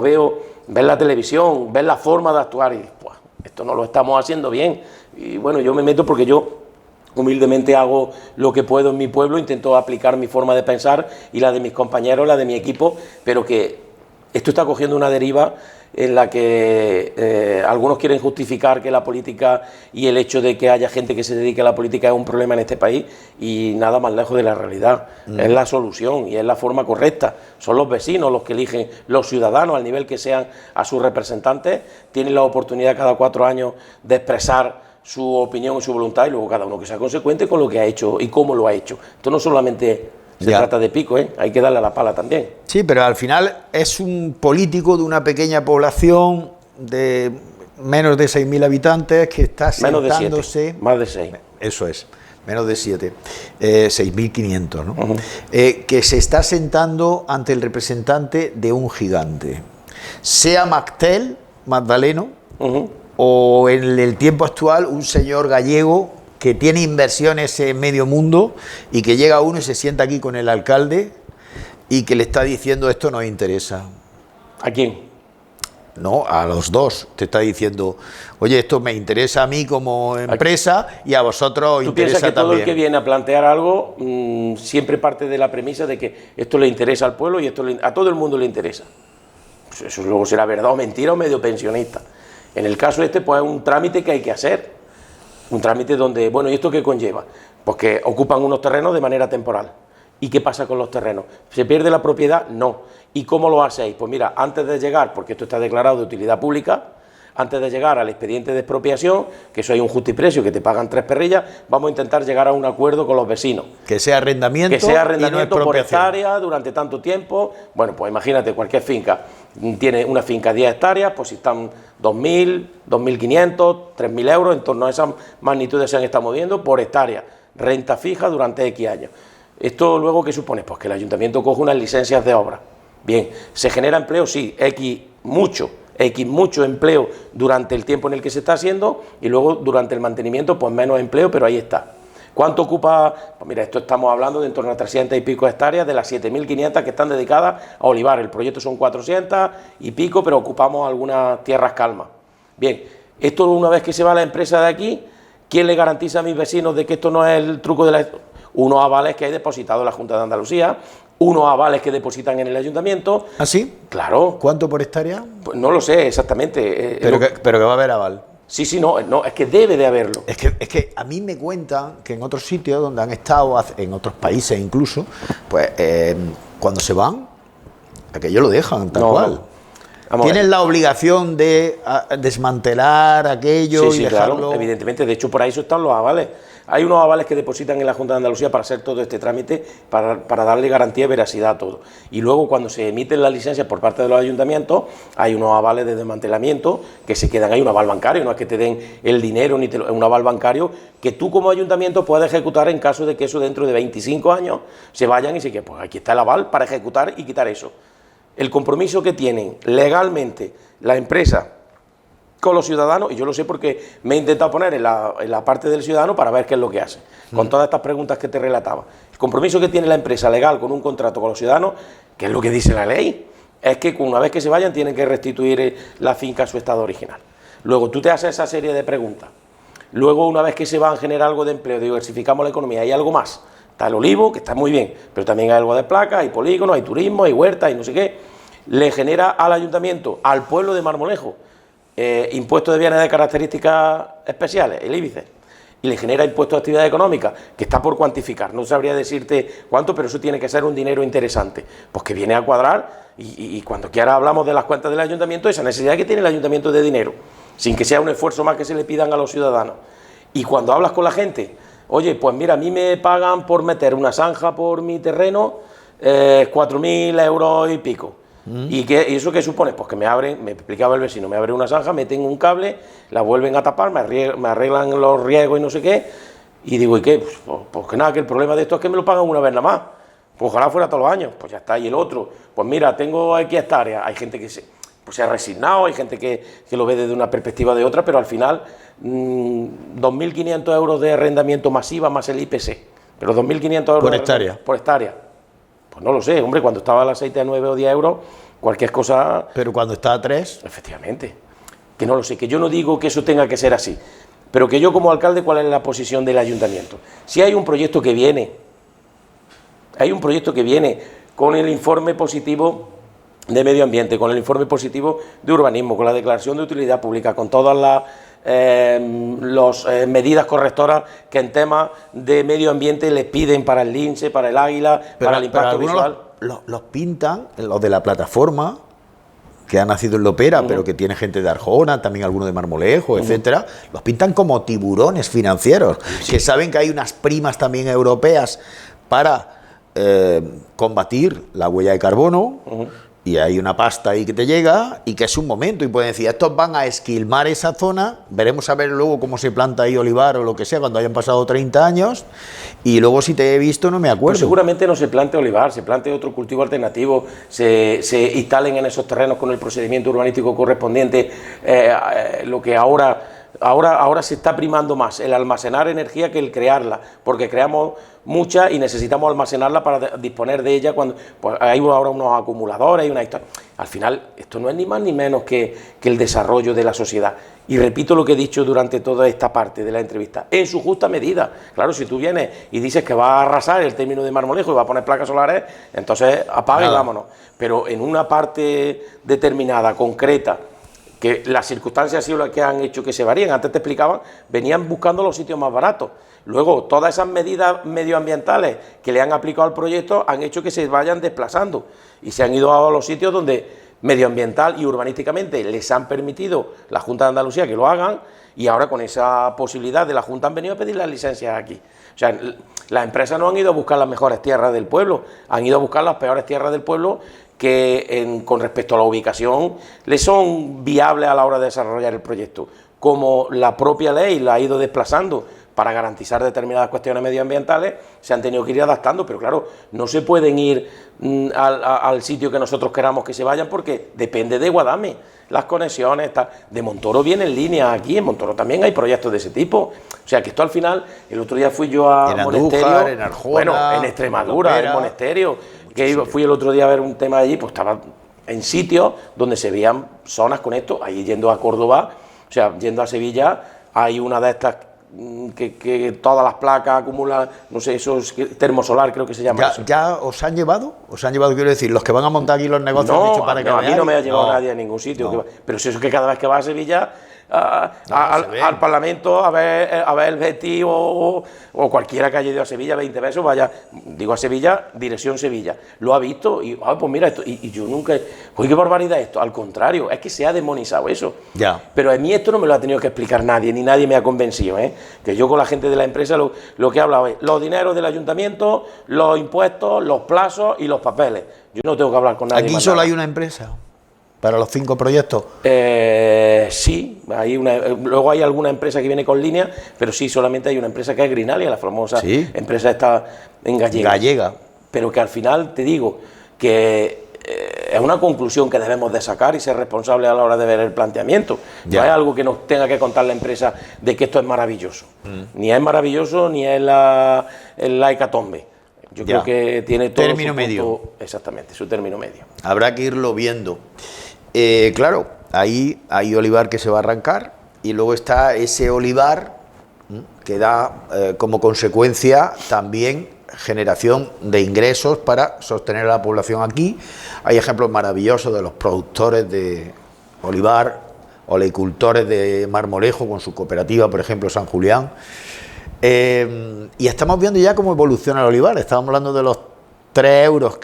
veo la televisión, ver la forma de actuar y pues, esto no lo estamos haciendo bien. Y bueno, yo me meto porque yo humildemente hago lo que puedo en mi pueblo, intento aplicar mi forma de pensar y la de mis compañeros, la de mi equipo, pero que esto está cogiendo una deriva en la que algunos quieren justificar que la política y el hecho de que haya gente que se dedique a la política es un problema en este país, y nada más lejos de la realidad. Es la solución y es la forma correcta. Son los vecinos los que eligen, los ciudadanos, al nivel que sean, a sus representantes, tienen la oportunidad cada 4 años de expresar su opinión y su voluntad, y luego cada uno que sea consecuente con lo que ha hecho y cómo lo ha hecho. Esto no solamente se trata de pico, hay que darle a la pala también. Sí, pero al final es un político de una pequeña población de menos de 6.000 habitantes que está sentándose... Menos de 7, más de 6. Eso es, menos de 7, 6.500, ¿no? Que se está sentando ante el representante de un gigante. Sea Mactel, Magdaleno, o en el tiempo actual un señor gallego que tiene inversiones en medio mundo y que llega uno y se sienta aquí con el alcalde y que le está diciendo esto nos interesa. ¿A quién? No, a los dos. Te está diciendo, oye, esto me interesa a mí como empresa y a vosotros os interesa piensas que también. Todo el que viene a plantear algo siempre parte de la premisa de que esto le interesa al pueblo y esto a todo el mundo le interesa. Pues eso luego será verdad o mentira o medio pensionista. En el caso este, pues es un trámite que hay que hacer. Un trámite donde, bueno, ¿y esto qué conlleva? Pues que ocupan unos terrenos de manera temporal. ¿Y qué pasa con los terrenos? ¿Se pierde la propiedad? No. ¿Y cómo lo hacéis? Pues mira, antes de llegar, porque esto está declarado de utilidad pública, antes de llegar al expediente de expropiación, que eso hay un justiprecio que te pagan 3 perrillas, vamos a intentar llegar a un acuerdo con los vecinos. Que sea arrendamiento. Que sea arrendamiento y no por hectárea durante tanto tiempo. Bueno, pues imagínate, cualquier finca tiene una finca 10 hectáreas, pues si están 2.000, 2.500, 3.000 euros, en torno a esas magnitudes se han estado moviendo por hectárea, renta fija durante X años. ¿Esto luego qué supone? Pues que el ayuntamiento coge unas licencias de obra. Bien, ¿se genera empleo? Sí, X mucho empleo durante el tiempo en el que se está haciendo y luego durante el mantenimiento pues menos empleo, pero ahí está. ¿Cuánto ocupa? Pues mira, esto estamos hablando de en torno a 300 y pico hectáreas de las 7.500 que están dedicadas a olivar. El proyecto son 400 y pico, pero ocupamos algunas tierras calmas. Bien, esto una vez que se va la empresa de aquí, ¿quién le garantiza a mis vecinos de que esto no es el truco de la... Unos avales que hay depositado en la Junta de Andalucía, unos avales que depositan en el ayuntamiento. ¿Ah, sí? Claro. ¿Cuánto por hectárea? Pues no lo sé exactamente. Pero que va a haber aval. Sí, no, es que debe de haberlo. Es que a mí me cuentan que en otros sitios donde han estado, en otros países incluso, pues cuando se van, aquello lo dejan tal cual. Tienen la obligación de desmantelar aquello y dejarlo. Claro, evidentemente. De hecho, por ahí están los avales. Hay unos avales que depositan en la Junta de Andalucía para hacer todo este trámite, para darle garantía y veracidad a todo. Y luego, cuando se emiten las licencias por parte de los ayuntamientos, hay unos avales de desmantelamiento que se quedan. Hay un aval bancario, no es que te den el dinero, es un aval bancario que tú como ayuntamiento puedes ejecutar en caso de que eso dentro de 25 años se vayan y se queden. Pues aquí está el aval para ejecutar y quitar eso. El compromiso que tienen legalmente la empresa con los ciudadanos, y yo lo sé porque me he intentado poner en la parte del ciudadano para ver qué es lo que hace, con todas estas preguntas que te relataba. El compromiso que tiene la empresa legal con un contrato con los ciudadanos, que es lo que dice la ley, es que una vez que se vayan tienen que restituir la finca a su estado original. Luego tú te haces esa serie de preguntas. Luego, una vez que se van a generar algo de empleo, diversificamos la economía, hay algo más. Está el olivo, que está muy bien, pero también hay algo de placa, hay polígonos, hay turismo, hay huertas, y no sé qué. Le genera al ayuntamiento, al pueblo de Marmolejo, impuesto de bienes de características especiales, el IBICE, y le genera impuesto de actividad económica, que está por cuantificar, no sabría decirte cuánto, pero eso tiene que ser un dinero interesante, pues que viene a cuadrar, y cuando quiera hablamos de las cuentas del ayuntamiento, esa necesidad que tiene el ayuntamiento de dinero, sin que sea un esfuerzo más que se le pidan a los ciudadanos. Y cuando hablas con la gente, oye, pues mira, a mí me pagan por meter una zanja por mi terreno, 4.000 euros y pico. ¿Y eso qué supone? Pues que me explicaba el vecino, me abren una zanja, meten un cable, la vuelven a tapar, me arreglan los riegos y no sé qué, y digo, ¿y qué? Pues que nada, que el problema de esto es que me lo pagan una vez nada más, pues ojalá fuera todos los años, pues ya está. Y el otro, pues mira, tengo aquí hectáreas, hay gente que se ha resignado, hay gente que lo ve desde una perspectiva de otra, pero al final 2.500 euros de arrendamiento masiva más el IPC, pero 2.500 euros por hectárea. Pues no lo sé, hombre, cuando estaba el aceite a 9 o 10 euros, cualquier cosa... Pero cuando está a 3... Efectivamente, que no lo sé, que yo no digo que eso tenga que ser así, pero que yo como alcalde, ¿cuál es la posición del ayuntamiento? Si hay un proyecto que viene, con el informe positivo de medio ambiente, con el informe positivo de urbanismo, con la declaración de utilidad pública, con todas las medidas correctoras que en temas de medio ambiente les piden para el lince, para el águila, para el impacto visual. Los pintan, los de la plataforma, que ha nacido en Lopera, pero que tiene gente de Arjona, también algunos de Marmolejo, etcétera, los pintan como tiburones financieros, que saben que hay unas primas también europeas para combatir la huella de carbono, y hay una pasta ahí que te llega y que es un momento, y pueden decir, estos van a esquilmar esa zona, veremos a ver luego cómo se planta ahí olivar o lo que sea cuando hayan pasado 30 años, y luego si te he visto no me acuerdo. Pues seguramente no se plante olivar, se plante otro cultivo alternativo, se instalen en esos terrenos con el procedimiento urbanístico correspondiente, lo que ahora ahora se está primando más el almacenar energía que el crearla, porque creamos mucha y necesitamos almacenarla para disponer de ella cuando pues hay ahora unos acumuladores y una historia. Al final, esto no es ni más ni menos que el desarrollo de la sociedad. Y repito lo que he dicho durante toda esta parte de la entrevista, en su justa medida. Claro, si tú vienes y dices que vas a arrasar el término de Marmolejo y vas a poner placas solares, entonces apaga y vámonos. Pero en una parte determinada, concreta, que las circunstancias han sido las que han hecho que se varíen. Antes te explicaban, venían buscando los sitios más baratos. Luego, todas esas medidas medioambientales que le han aplicado al proyecto han hecho que se vayan desplazando y se han ido a los sitios donde medioambiental y urbanísticamente les han permitido la Junta de Andalucía que lo hagan, y ahora con esa posibilidad de la Junta han venido a pedir las licencias aquí. O sea, las empresas no han ido a buscar las mejores tierras del pueblo, han ido a buscar las peores tierras del pueblo que con respecto a la ubicación les son viables a la hora de desarrollar el proyecto. Como la propia ley la ha ido desplazando para garantizar determinadas cuestiones medioambientales, se han tenido que ir adaptando, pero claro, no se pueden ir al sitio que nosotros queramos que se vayan, porque depende de Guadame, las conexiones, de Montoro viene en línea aquí, en Montoro también hay proyectos de ese tipo, o sea que esto al final, el otro día fui yo a Monesterio, en Arjona, bueno, en Extremadura, en Monesterio, fui el otro día a ver un tema allí, pues estaba en sitios donde se veían zonas con esto, ahí yendo a Córdoba, o sea, yendo a Sevilla, hay una de estas que todas las placas acumulan, no sé, eso es termosolar, creo que se llama eso. ¿Ya os han llevado? ¿Os han llevado, quiero decir, los que van a montar aquí los negocios? No, han dicho para que a mí no me ha llevado no. nadie a ningún sitio. No. Pero si eso es que cada vez que vas a Sevilla, al Parlamento, a ver el Betis o cualquiera que haya ido a Sevilla 20 veces, vaya, digo a Sevilla, dirección Sevilla, lo ha visto y, pues mira esto, y yo nunca, oye, qué barbaridad esto, al contrario, es que se ha demonizado eso. Ya. Pero a mí esto no me lo ha tenido que explicar nadie, ni nadie me ha convencido, que yo con la gente de la empresa lo que he hablado es los dineros del ayuntamiento, los impuestos, los plazos y los papeles. Yo no tengo que hablar con nadie. ¿Aquí solo hay una empresa para los 5 proyectos? Sí, luego hay alguna empresa que viene con línea, pero sí, solamente hay una empresa que es Greenalia, la famosa empresa está en Gallega. Pero que al final te digo que es una conclusión que debemos de sacar y ser responsables a la hora de ver el planteamiento. No es algo que nos tenga que contar la empresa de que esto es maravilloso. Ni es maravilloso, ni es la hecatombe. Yo creo que tiene todo término medio. Exactamente, su término medio. Habrá que irlo viendo. Claro, ahí hay olivar que se va a arrancar y luego está ese olivar que da como consecuencia también generación de ingresos para sostener a la población aquí. Hay ejemplos maravillosos de los productores de olivar, oleicultores de Marmolejo con su cooperativa, por ejemplo, San Julián. Y estamos viendo ya cómo evoluciona el olivar. Estábamos hablando de los 3 euros,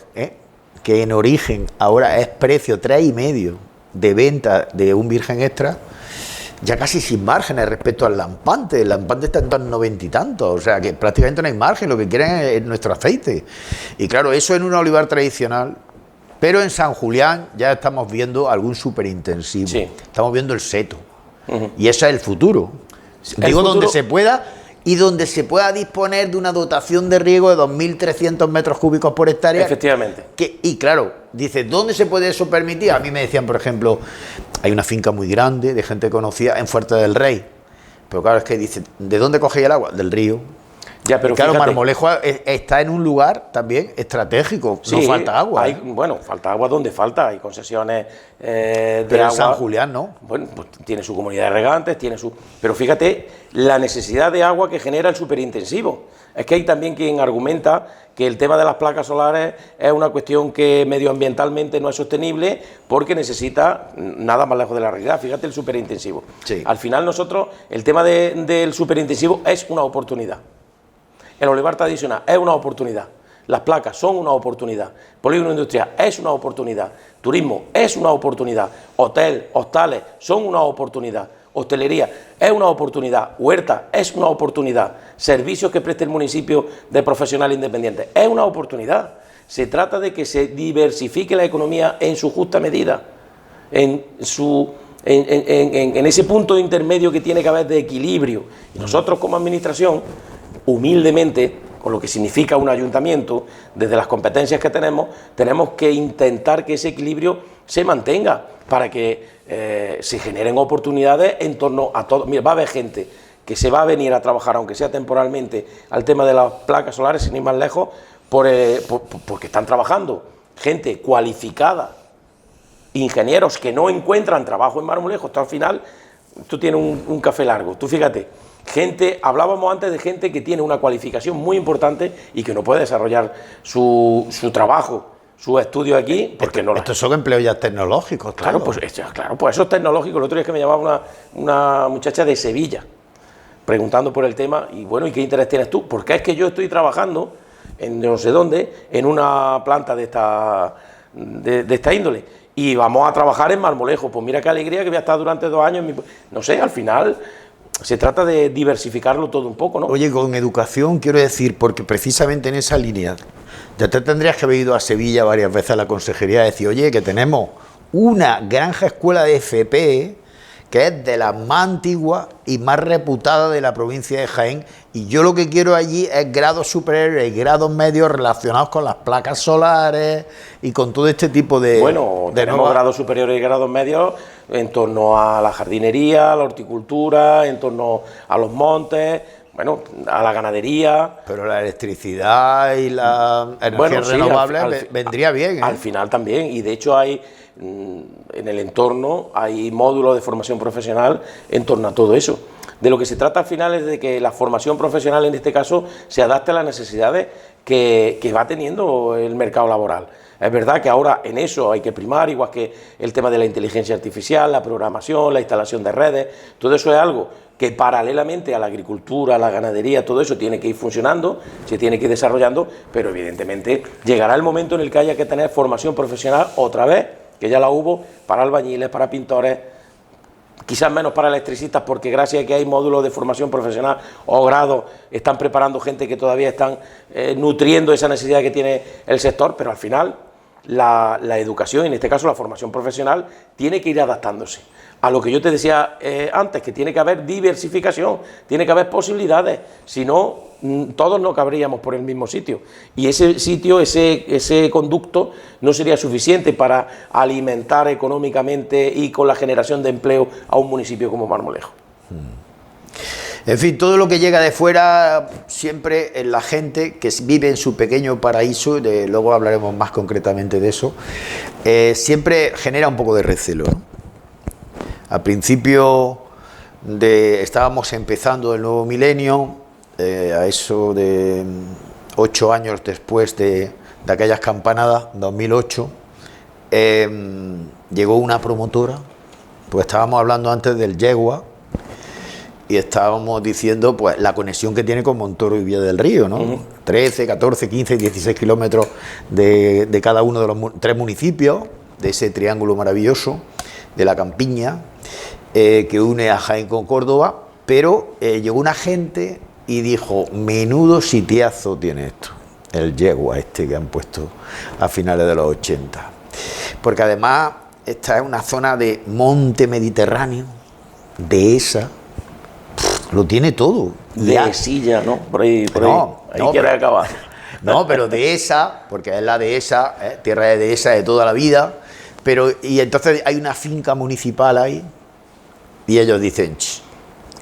que en origen ahora es precio 3,5 de venta de un virgen extra, ya casi sin márgenes respecto al lampante. El lampante está en torno a 90 y tantos, o sea que prácticamente no hay margen, lo que quieren es nuestro aceite. Y claro, eso en un olivar tradicional, pero en San Julián ya estamos viendo algún superintensivo, estamos viendo el seto, y ese es el futuro. Digo, donde se pueda y donde se pueda disponer de una dotación de riego de 2.300 metros cúbicos por hectárea. Efectivamente. Y claro, dice, ¿dónde se puede eso permitir? A mí me decían, por ejemplo, hay una finca muy grande de gente conocida en Fuerte del Rey, pero claro, es que dice, ¿de dónde cogéis el agua? Del río. Ya, pero claro, fíjate, Marmolejo está en un lugar también estratégico, no falta agua. Bueno, falta agua donde falta, hay concesiones de pero agua. En San Julián no. Bueno, pues tiene su comunidad de regantes, tiene su... Pero fíjate la necesidad de agua que genera el superintensivo. Es que hay también quien argumenta que el tema de las placas solares es una cuestión que medioambientalmente no es sostenible porque necesita nada más lejos de la realidad. Fíjate el superintensivo. Sí. Al final nosotros, el tema del superintensivo es una oportunidad. El olivar tradicional es una oportunidad, las placas son una oportunidad, polígono industrial es una oportunidad, turismo es una oportunidad, hotel, hostales son una oportunidad, hostelería es una oportunidad, huerta es una oportunidad, servicios que preste el municipio de profesionales independientes es una oportunidad. Se trata de que se diversifique la economía en su justa medida, en ese punto intermedio que tiene que haber de equilibrio. Y nosotros como administración, humildemente, con lo que significa un ayuntamiento, desde las competencias que tenemos que intentar que ese equilibrio se mantenga para que se generen oportunidades en torno a todo. Mira, va a haber gente que se va a venir a trabajar, aunque sea temporalmente, al tema de las placas solares, sin ir más lejos, porque están trabajando gente cualificada, ingenieros que no encuentran trabajo en Marmolejo. Esto al final, tú tienes un café largo, tú fíjate, hablábamos antes de gente que tiene una cualificación muy importante y que no puede desarrollar su trabajo, su estudio aquí, porque no. Estos son empleos ya tecnológicos, claro. Pues eso es tecnológico. El otro día es que me llamaba una muchacha de Sevilla, preguntando por el tema, y bueno, ¿y qué interés tienes tú? Porque es que yo estoy trabajando en no sé dónde, en una planta de esta índole, y vamos a trabajar en Marmolejo. Pues mira qué alegría que voy a estar durante 2 años. No sé, al final se trata de diversificarlo todo un poco, ¿no? Oye, con educación quiero decir, porque precisamente en esa línea, ya te tendrías que haber ido a Sevilla varias veces a la consejería a decir, oye, que tenemos una granja escuela de FP que es de las más antiguas y más reputadas de la provincia de Jaén, y yo lo que quiero allí es grados superiores y grados medios relacionados con las placas solares y con todo este tipo de... Bueno, tenemos grados superiores y grados medios en torno a la jardinería, a la horticultura, en torno a los montes, bueno, a la ganadería. Pero la electricidad y la energía renovable vendría bien, ¿eh? Al final también, y de hecho hay... en el entorno hay módulos de formación profesional en torno a todo eso. De lo que se trata al final es de que la formación profesional, en este caso, se adapte a las necesidades que va teniendo el mercado laboral. Es verdad que ahora en eso hay que primar, igual que el tema de la inteligencia artificial, la programación, la instalación de redes. Todo eso es algo que paralelamente a la agricultura, a la ganadería, todo eso tiene que ir funcionando, se tiene que ir desarrollando, pero evidentemente llegará el momento en el que haya que tener formación profesional otra vez, que ya la hubo para albañiles, para pintores, quizás menos para electricistas, porque gracias a que hay módulos de formación profesional o grados, están preparando gente que todavía están nutriendo esa necesidad que tiene el sector, pero al final la educación, en este caso la formación profesional, tiene que ir adaptándose a lo que yo te decía antes, que tiene que haber diversificación, tiene que haber posibilidades, si no, todos no cabríamos por el mismo sitio, y ese sitio, ese conducto no sería suficiente para alimentar económicamente y con la generación de empleo a un municipio como Marmolejo. En fin, todo lo que llega de fuera, siempre en la gente que vive en su pequeño paraíso, luego hablaremos más concretamente de eso, siempre genera un poco de recelo, ¿no? Al principio estábamos empezando el nuevo milenio, a eso de 8 años después de aquellas campanadas, 2008, llegó una promotora, pues estábamos hablando antes del Yegua, y estábamos diciendo pues la conexión que tiene con Montoro y Villa del Río, ¿no? 13, 14, 15 y 16 kilómetros de cada uno de los 3 municipios, de ese triángulo maravilloso de la campiña, que une a Jaén con Córdoba, pero llegó una gente y dijo, menudo sitiazo tiene esto, el Yegua que han puesto a finales de los 80, porque además esta es una zona de monte mediterráneo, dehesa, lo tiene todo. Dehesilla, ¿no? Por ahí quiere acabar. No, pero dehesa, porque es la dehesa, tierra de dehesa de toda la vida, y entonces hay una finca municipal ahí, y ellos dicen,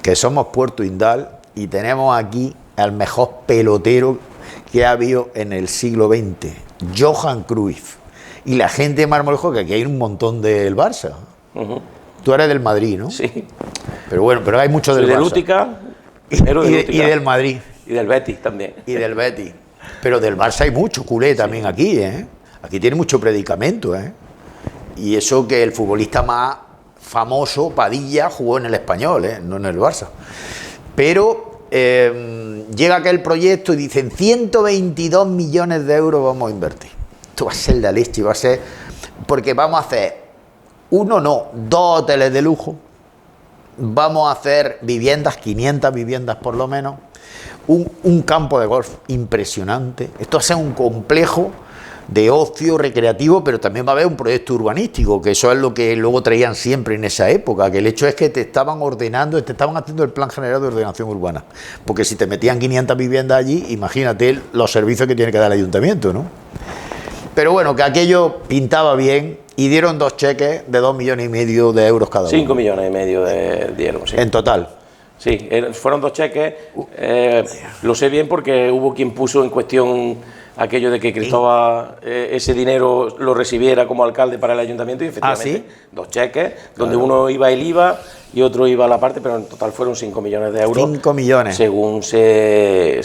que somos Puerto Indal y tenemos aquí al mejor pelotero que ha habido en el siglo XX, Johan Cruyff. Y la gente de Marmolejo, que aquí hay un montón del Barça. Tú eres del Madrid, ¿no? Sí. Pero bueno, pero hay mucho del Barça. Lútica, y del Madrid. Y del Betis también. Y del Betis. Pero del Barça hay mucho culé también aquí, ¿eh? Aquí tiene mucho predicamento, ¿eh? Y eso que el futbolista más famoso, Padilla, jugó en el Español, no en el Barça. Pero llega aquel proyecto y dicen 122 millones de euros vamos a invertir. Esto va a ser la leche, va a ser... Porque vamos a hacer 2 hoteles de lujo, vamos a hacer viviendas, 500 viviendas por lo menos, un campo de golf impresionante. Esto va a ser un complejo de ocio recreativo, pero también va a haber un proyecto urbanístico, que eso es lo que luego traían siempre en esa época, que el hecho es que te estaban ordenando, te estaban haciendo el plan general de ordenación urbana, porque si te metían 500 viviendas allí, imagínate los servicios que tiene que dar el ayuntamiento, ¿no? Pero bueno, que aquello pintaba bien y dieron 2 cheques de 2,5 millones de euros cada uno. 5,5 millones dieron, sí. En total. Sí, fueron 2 cheques, lo sé bien porque hubo quien puso en cuestión aquello de que Cristóbal ese dinero lo recibiera como alcalde para el ayuntamiento y efectivamente ¿sí? 2 cheques, donde uno iba el IVA y otro iba a la parte, pero en total fueron 5 millones de euros. 5 millones. Según se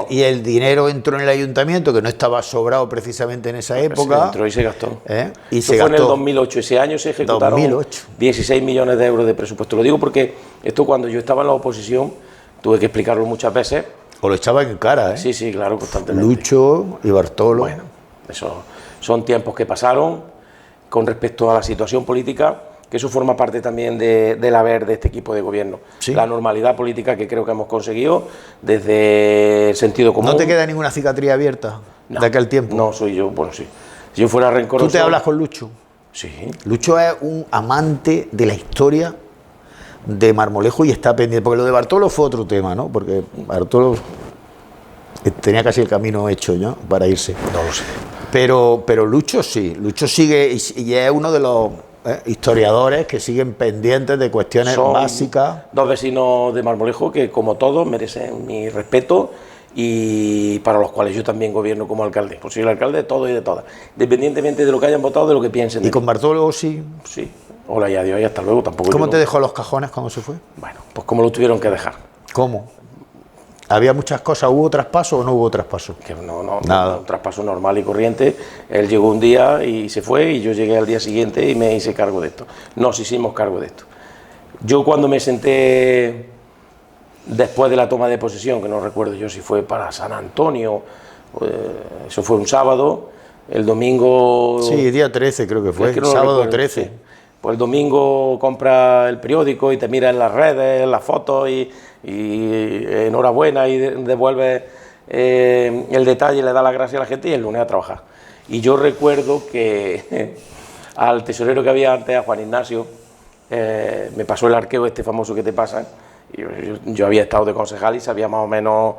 y el dinero entró en el ayuntamiento, que no estaba sobrado precisamente en esa época. Se entró y se gastó. Y Eso fue en el 2008, ese año se ejecutaron 16 millones de euros de presupuesto. Lo digo porque esto cuando yo estaba en la oposición, tuve que explicarlo muchas veces. O lo echaban en cara, ¿eh? Sí, sí, claro, constantemente. Lucho y Bartolo. Bueno, eso son tiempos que pasaron con respecto a la situación política, que eso forma parte también del haber de este equipo de gobierno. ¿Sí? La normalidad política que creo que hemos conseguido desde el sentido común. ¿No te queda ninguna cicatriz abierta de aquel tiempo? No, soy yo, bueno, sí. Si yo fuera rencoroso... ¿Tú te hablas con Lucho? Sí. Lucho es un amante de la historia de Marmolejo y está pendiente, porque lo de Bartolo fue otro tema, ¿no? Porque Bartolo tenía casi el camino hecho, ¿no? Para irse. No lo sé. Pero Lucho sí, Lucho sigue y es uno de los historiadores que siguen pendientes de cuestiones básicas. 2 vecinos de Marmolejo que, como todos, merecen mi respeto y para los cuales yo también gobierno como alcalde. Pues soy el alcalde de todos y de todas, independientemente de lo que hayan votado, de lo que piensen. ¿Y con Bartolo sí? Sí. Hola y adiós y hasta luego. Tampoco. ¿Cómo te dejó los cajones cuando se fue? Bueno, pues como lo tuvieron que dejar. ¿Cómo? ¿Había muchas cosas? ¿Hubo traspaso o no hubo traspaso? Que no, nada. Un traspaso normal y corriente. Él llegó un día y se fue y yo llegué al día siguiente y me hice cargo de esto. Nos hicimos cargo de esto. Yo cuando me senté después de la toma de posesión, que no recuerdo yo si fue para San Antonio, eso fue un sábado, el domingo... Sí, día 13 creo que fue, es que no sábado recuerdo, 13. Sí. Pues el domingo compra el periódico y te mira en las redes, las fotos y enhorabuena y devuelve el detalle, le da las gracias a la gente y el lunes a trabajar. Y yo recuerdo que al tesorero que había antes, a Juan Ignacio, me pasó el arqueo este famoso que te pasa. Yo había estado de concejal y sabía más o menos,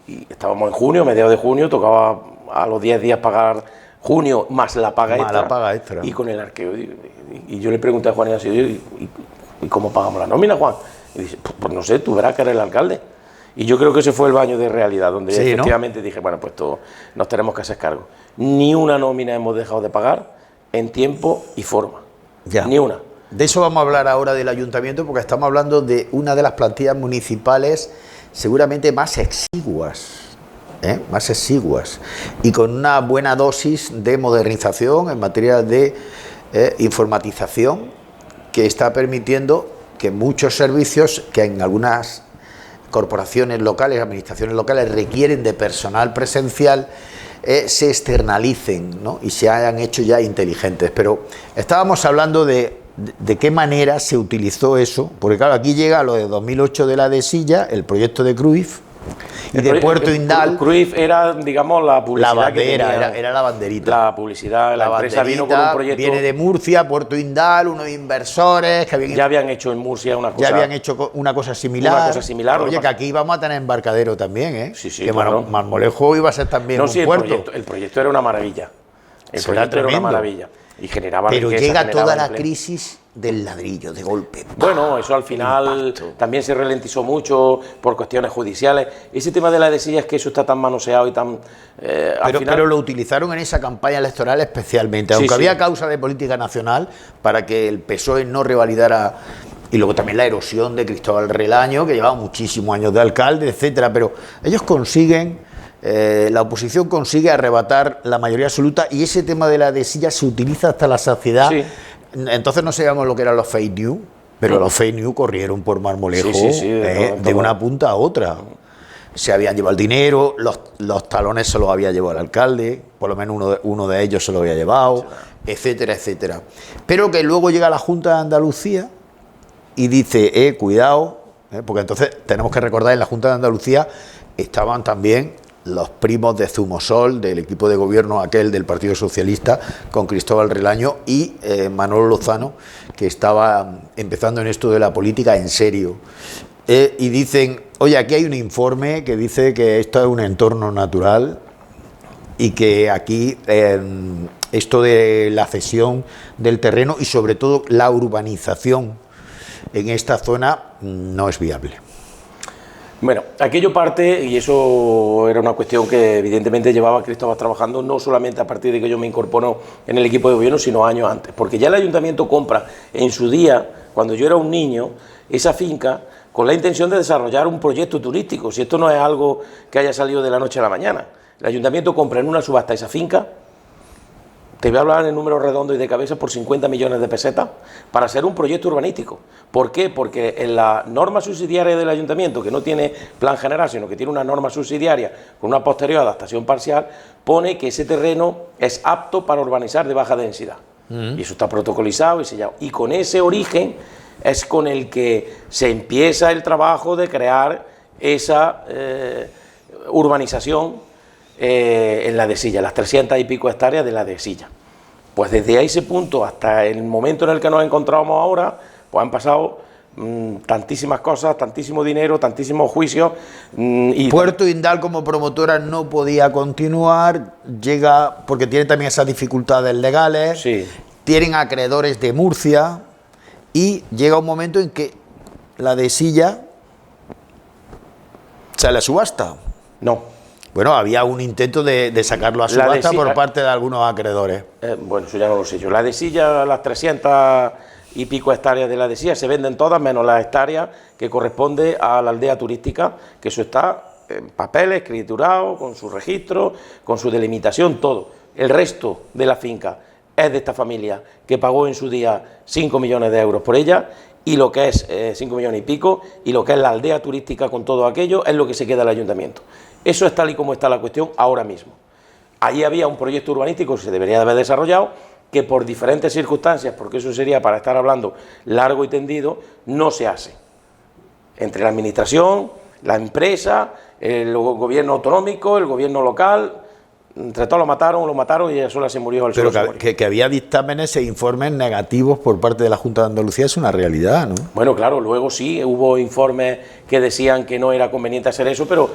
y estábamos en junio, mediados de junio, tocaba a los 10 días pagar junio más la paga extra. Y con el arqueo. Y yo le pregunté a Juan Ignacio, ¿y cómo pagamos la nómina, Juan? Y dice, pues no sé, tú verás que eres el alcalde. Y yo creo que ese fue el baño de realidad, donde sí, efectivamente, ¿no? Dije, bueno, pues nos tenemos que hacer cargo. Ni una nómina hemos dejado de pagar en tiempo y forma. Ya. Ni una. De eso vamos a hablar ahora del ayuntamiento, porque estamos hablando de una de las plantillas municipales seguramente más exiguas. Más exiguas y con una buena dosis de modernización en materia de informatización, que está permitiendo que muchos servicios que en algunas corporaciones locales, administraciones locales requieren de personal presencial, se externalicen, ¿no? Y se hayan hecho ya inteligentes. Pero estábamos hablando de qué manera se utilizó eso, porque claro, aquí llega lo de 2008 de la de Silla, el proyecto de Cruyff, y de Puerto Indal. Cruyff era, digamos, la publicidad. La bandera, era la banderita. La publicidad, la empresa vino con un proyecto. Viene de Murcia, Puerto Indal, unos inversores que ya habían hecho en Murcia una cosa. Ya habían hecho una cosa similar. Una cosa similar. Oye, que aquí vamos a tener embarcadero también, ¿eh? Sí, que claro. Marmolejo iba a ser también un puerto. El proyecto era una maravilla. El proyecto era una maravilla. Y generaba Pero riqueza, llega toda la empleo. Crisis del ladrillo, de golpe. Bueno, eso al final también se ralentizó mucho por cuestiones judiciales. Ese tema de la de Silla es que eso está tan manoseado y tan... pero lo utilizaron en esa campaña electoral especialmente, aunque había causa de política nacional para que el PSOE no revalidara... Y luego también la erosión de Cristóbal Relaño, que llevaba muchísimos años de alcalde, etcétera. Pero ellos consiguen... la oposición consigue arrebatar la mayoría absoluta y ese tema de la de Silla se utiliza hasta la saciedad. Sí. Entonces no sabíamos lo que eran los fake news, pero los fake news corrieron por Marmolejo de una punta a otra. Se habían llevado el dinero, los talones se los había llevado el alcalde, por lo menos uno de ellos se lo había llevado, etcétera, etcétera. Pero que luego llega la Junta de Andalucía y dice, cuidado, porque entonces tenemos que recordar, en la Junta de Andalucía estaban también los primos de Zumosol, del equipo de gobierno aquel del Partido Socialista, con Cristóbal Relaño y Manolo Lozano, que estaba empezando en esto de la política en serio. Y dicen, oye, aquí hay un informe que dice que esto es un entorno natural y que aquí esto de la cesión del terreno y sobre todo la urbanización en esta zona no es viable. Bueno, aquello parte, y eso era una cuestión que evidentemente llevaba Cristóbal trabajando no solamente a partir de que yo me incorporo en el equipo de gobierno, sino años antes, porque ya el ayuntamiento compra en su día, cuando yo era un niño, esa finca con la intención de desarrollar un proyecto turístico. Si esto no es algo que haya salido de la noche a la mañana, el ayuntamiento compra en una subasta esa finca, te voy a hablar en números redondos y de cabeza, por 50 millones de pesetas para hacer un proyecto urbanístico. ¿Por qué? Porque en la norma subsidiaria del ayuntamiento, que no tiene plan general, sino que tiene una norma subsidiaria con una posterior adaptación parcial, pone que ese terreno es apto para urbanizar de baja densidad. Y eso está protocolizado y sellado. Y con ese origen es con el que se empieza el trabajo de crear esa urbanización en la Dehesilla, las 300 y pico hectáreas de la Dehesilla. Pues desde ese punto hasta el momento en el que nos encontramos ahora, pues han pasado tantísimas cosas, tantísimo dinero, tantísimos juicios. Y Puerto Indal como promotora no podía continuar, llega porque tiene también esas dificultades legales, sí. Tienen acreedores de Murcia y llega un momento en que la Dehesilla sale a subasta. No. Bueno, había un intento de sacarlo a subasta por parte de algunos acreedores. Bueno, eso ya no lo sé yo. La Dehesilla, las 300 y pico hectáreas de la Dehesilla se venden todas, menos la hectárea que corresponde a la aldea turística, que eso está en papeles, escriturado, con su registro, con su delimitación, todo. El resto de la finca es de esta familia, que pagó en su día 5 millones de euros por ella, y lo que es 5 millones y pico, y lo que es la aldea turística con todo aquello, es lo que se queda al ayuntamiento. Eso es tal y como está la cuestión ahora mismo. Allí había un proyecto urbanístico que se debería de haber desarrollado, que por diferentes circunstancias, porque eso sería para estar hablando largo y tendido, no se hace. Entre la administración, la empresa, el gobierno autonómico, el gobierno local, entre todos lo mataron y ella sola se murió al Pero suelo. que había dictámenes e informes negativos por parte de la Junta de Andalucía es una realidad, ¿no? Bueno, claro, luego sí, hubo informes que decían que no era conveniente hacer eso, pero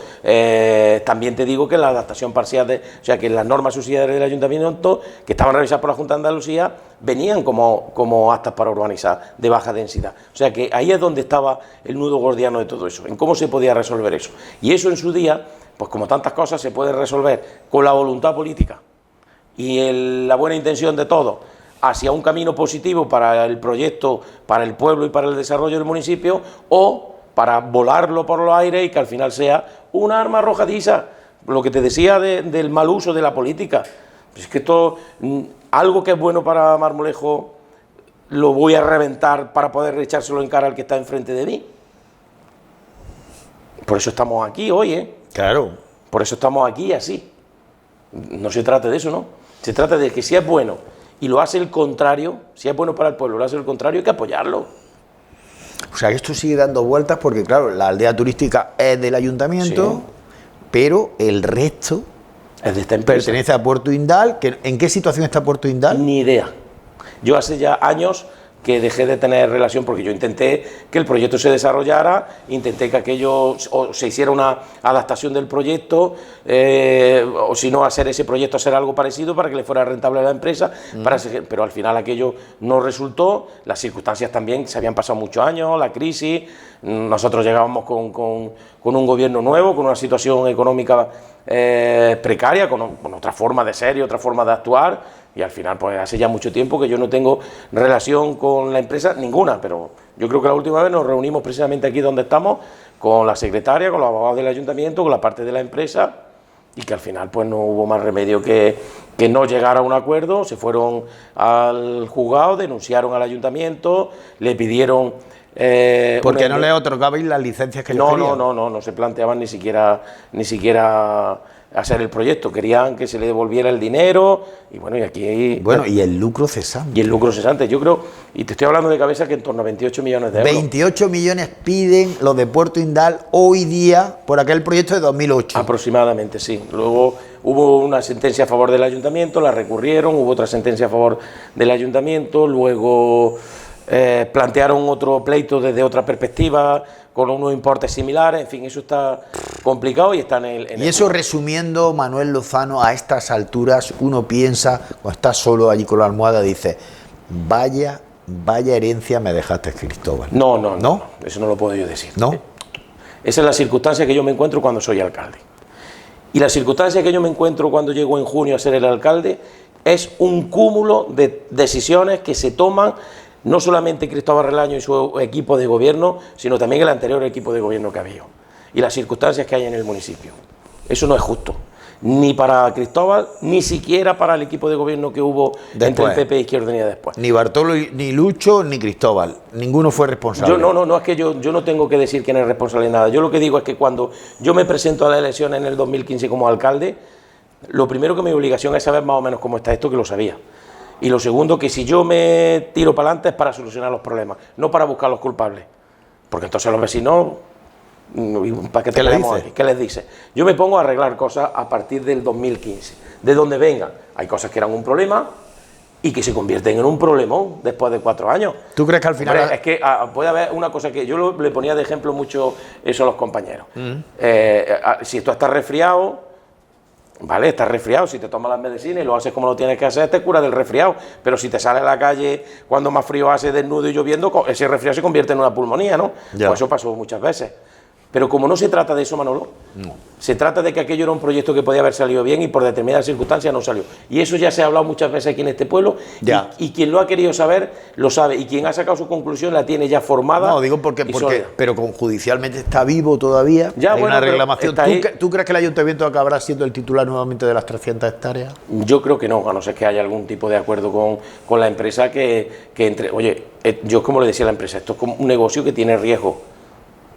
también te digo que la adaptación parcial, o sea, que las normas subsidiarias del ayuntamiento, que estaban revisadas por la Junta de Andalucía, venían como actas para urbanizar de baja densidad. O sea, que ahí es donde estaba el nudo gordiano de todo eso, en cómo se podía resolver eso. Y eso en su día, pues como tantas cosas, se puede resolver con la voluntad política y la buena intención de todos hacia un camino positivo para el proyecto, para el pueblo y para el desarrollo del municipio, o para volarlo por los aires y que al final sea una arma arrojadiza. Lo que te decía del mal uso de la política. Es que esto, algo que es bueno para Marmolejo, lo voy a reventar para poder echárselo en cara al que está enfrente de mí. Por eso estamos aquí hoy, ¿eh? Claro. Por eso estamos aquí así. No se trata de eso, ¿no? Se trata de que si es bueno y lo hace el contrario, si es bueno para el pueblo, lo hace el contrario, hay que apoyarlo. O sea, que esto sigue dando vueltas porque, claro, la aldea turística es del ayuntamiento, sí, pero el resto es de esta empresa. Pertenece a Puerto Indal. ¿En qué situación está Puerto Indal? Ni idea. Yo hace ya años que dejé de tener relación, porque yo intenté que el proyecto se desarrollara, intenté que aquello, o se hiciera una adaptación del proyecto, o si no, hacer ese proyecto, hacer algo parecido para que le fuera rentable a la empresa, pero al final aquello no resultó, las circunstancias también, se habían pasado muchos años, la crisis, nosotros llegábamos con un gobierno nuevo, con una situación económica precaria, con otra forma de ser y otra forma de actuar, y al final pues hace ya mucho tiempo que yo no tengo relación con la empresa, ninguna, pero yo creo que la última vez nos reunimos precisamente aquí donde estamos, con la secretaria, con los abogados del ayuntamiento, con la parte de la empresa, y que al final pues no hubo más remedio que no llegar a un acuerdo. Se fueron al juzgado, denunciaron al ayuntamiento, le pidieron... porque no le otorgabais las licencias que ellos querían. No se planteaban ni siquiera hacer el proyecto, querían que se le devolviera el dinero y bueno, y aquí... Bueno, y el lucro cesante. Y el lucro cesante, yo creo, y te estoy hablando de cabeza que en torno a 28 millones de euros. 28 millones piden los de Puerto Indal hoy día por aquel proyecto de 2008. Aproximadamente, sí. Luego hubo una sentencia a favor del ayuntamiento, la recurrieron, hubo otra sentencia a favor del ayuntamiento, luego plantearon otro pleito desde otra perspectiva, con unos importes similares, en fin, eso está complicado y está en el... Y eso resumiendo, Manuel Lozano, a estas alturas uno piensa, cuando estás solo allí con la almohada, dice, vaya herencia me dejaste, Cristóbal. No, eso no lo puedo yo decir. ¿No? Esa es la circunstancia que yo me encuentro cuando soy alcalde. Y la circunstancia que yo me encuentro cuando llego en junio a ser el alcalde es un cúmulo de decisiones que se toman no solamente Cristóbal Relaño y su equipo de gobierno, sino también el anterior equipo de gobierno que había. Y las circunstancias que hay en el municipio. Eso no es justo. Ni para Cristóbal, ni siquiera para el equipo de gobierno que hubo después, entre el PP y Izquierda Unida después. Ni Bartolo, ni Lucho, ni Cristóbal. Ninguno fue responsable. No, es que yo no tengo que decir quién es responsable de nada. Yo lo que digo es que cuando yo me presento a la elección en el 2015 como alcalde, lo primero que mi obligación es saber más o menos cómo está esto, que lo sabía. Y lo segundo, que si yo me tiro para adelante es para solucionar los problemas, no para buscar los culpables. Porque entonces los vecinos, ¿para qué tenemos aquí? ¿Qué les dice? Yo me pongo a arreglar cosas a partir del 2015, de donde vengan. Hay cosas que eran un problema y que se convierten en un problemón después de 4 años. ¿Tú crees que al final...? Hombre, es que puede haber una cosa que yo le ponía de ejemplo mucho eso a los compañeros. Si tú estás resfriado... Vale, estás resfriado, si te tomas las medicinas y lo haces como lo tienes que hacer, te cura del resfriado. Pero si te sales a la calle cuando más frío hace, desnudo y lloviendo, ese resfriado se convierte en una pulmonía, ¿no? Pues eso pasó muchas veces. Pero como no se trata de eso, Manolo, se trata de que aquello era un proyecto que podía haber salido bien y por determinadas circunstancias no salió. Y eso ya se ha hablado muchas veces aquí en este pueblo y quien lo ha querido saber, lo sabe. Y quien ha sacado su conclusión la tiene ya formada. No, digo porque pero judicialmente está vivo todavía, ya, hay una reclamación. ¿Tú crees que el ayuntamiento acabará siendo el titular nuevamente de las 300 hectáreas? Yo creo que no, a no ser que haya algún tipo de acuerdo con la empresa que entre... Oye, yo como le decía a la empresa, esto es como un negocio que tiene riesgo.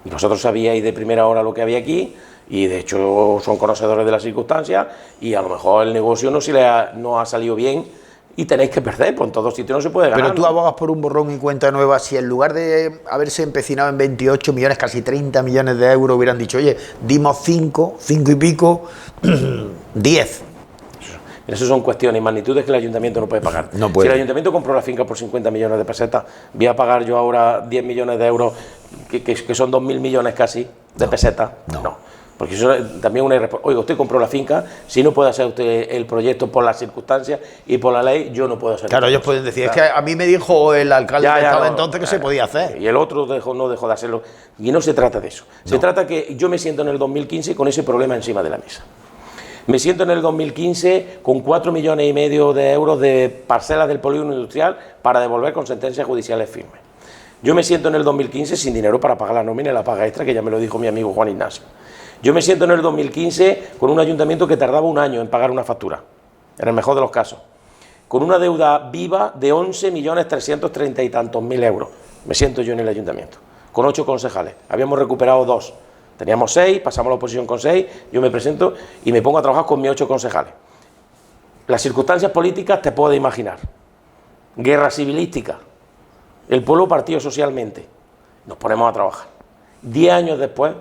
Y vosotros sabíais de primera hora lo que había aquí y de hecho son conocedores de las circunstancias y a lo mejor el negocio no ha salido bien y tenéis que perder, pues en todos sitios no se puede ganar. Pero tú abogas por un borrón y cuenta nueva, si en lugar de haberse empecinado en 28 millones, casi 30 millones de euros, hubieran dicho, oye, dimos 5 y pico, 10. Eso son cuestiones y magnitudes que el ayuntamiento no puede pagar. No puede. Si el ayuntamiento compró la finca por 50 millones de pesetas, voy a pagar yo ahora 10 millones de euros, que son 2.000 millones casi de pesetas. No. Porque eso es también una irresponsabilidad. Oiga, usted compró la finca, si no puede hacer usted el proyecto por las circunstancias y por la ley, yo no puedo hacer. Claro, ellos pueden decir, claro. Es que a mí me dijo el alcalde que estaba entonces que se podía hacer. Y el otro no dejó de hacerlo. Y no se trata de eso. Se trata que yo me siento en el 2015 con ese problema encima de la mesa. Me siento en el 2015 con 4,5 millones de euros de parcelas del polígono industrial para devolver con sentencias judiciales firmes. Yo me siento en el 2015 sin dinero para pagar la nómina y la paga extra, que ya me lo dijo mi amigo Juan Ignacio. Yo me siento en el 2015 con un ayuntamiento que tardaba 1 año en pagar una factura, en el mejor de los casos, con una deuda viva de 11.330.000 y tantos euros. Me siento yo en el ayuntamiento, con 8 concejales. Habíamos recuperado 2. Teníamos 6, pasamos a la oposición con 6, yo me presento y me pongo a trabajar con mis 8 concejales. Las circunstancias políticas te puedes imaginar. Guerra civilística. El pueblo partido socialmente. Nos ponemos a trabajar. 10 años después,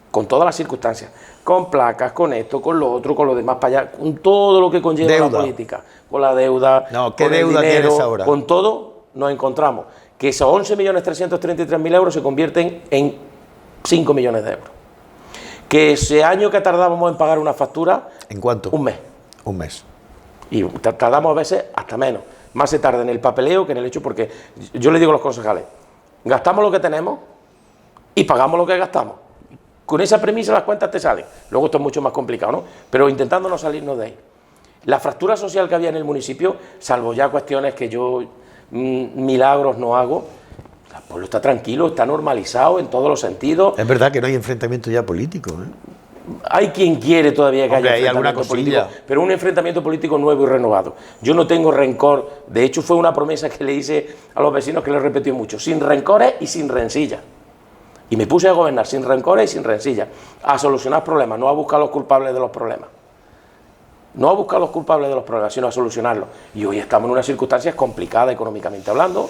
con todas las circunstancias, con placas, con esto, con lo otro, con lo demás para allá, con todo lo que conlleva la política, con la deuda, ¿qué con deuda el dinero, tienes ahora? Con todo, nos encontramos que esos 11.333.000 euros se convierten en 5 millones de euros. Que ese año que tardábamos en pagar una factura... ¿En cuánto? Un mes. Un mes. Y tardamos a veces hasta menos. Más se tarda en el papeleo que en el hecho, porque yo le digo a los concejales, gastamos lo que tenemos y pagamos lo que gastamos. Con esa premisa las cuentas te salen. Luego esto es mucho más complicado, ¿no? Pero intentando no salirnos de ahí. La fractura social que había en el municipio, salvo ya cuestiones que yo... milagros no hago, el pueblo está tranquilo, está normalizado en todos los sentidos. Es verdad que no hay enfrentamiento ya político, ¿eh? Hay quien quiere todavía que haya enfrentamiento político, pero un enfrentamiento político nuevo y renovado. Yo no tengo rencor, de hecho fue una promesa que le hice a los vecinos que le repetí mucho, sin rencores y sin rencillas. Y me puse a gobernar sin rencores y sin rencillas, a solucionar problemas, no a buscar los culpables de los problemas. No a buscar los culpables de los problemas, sino a solucionarlos. Y hoy estamos en unas circunstancias complicadas económicamente hablando,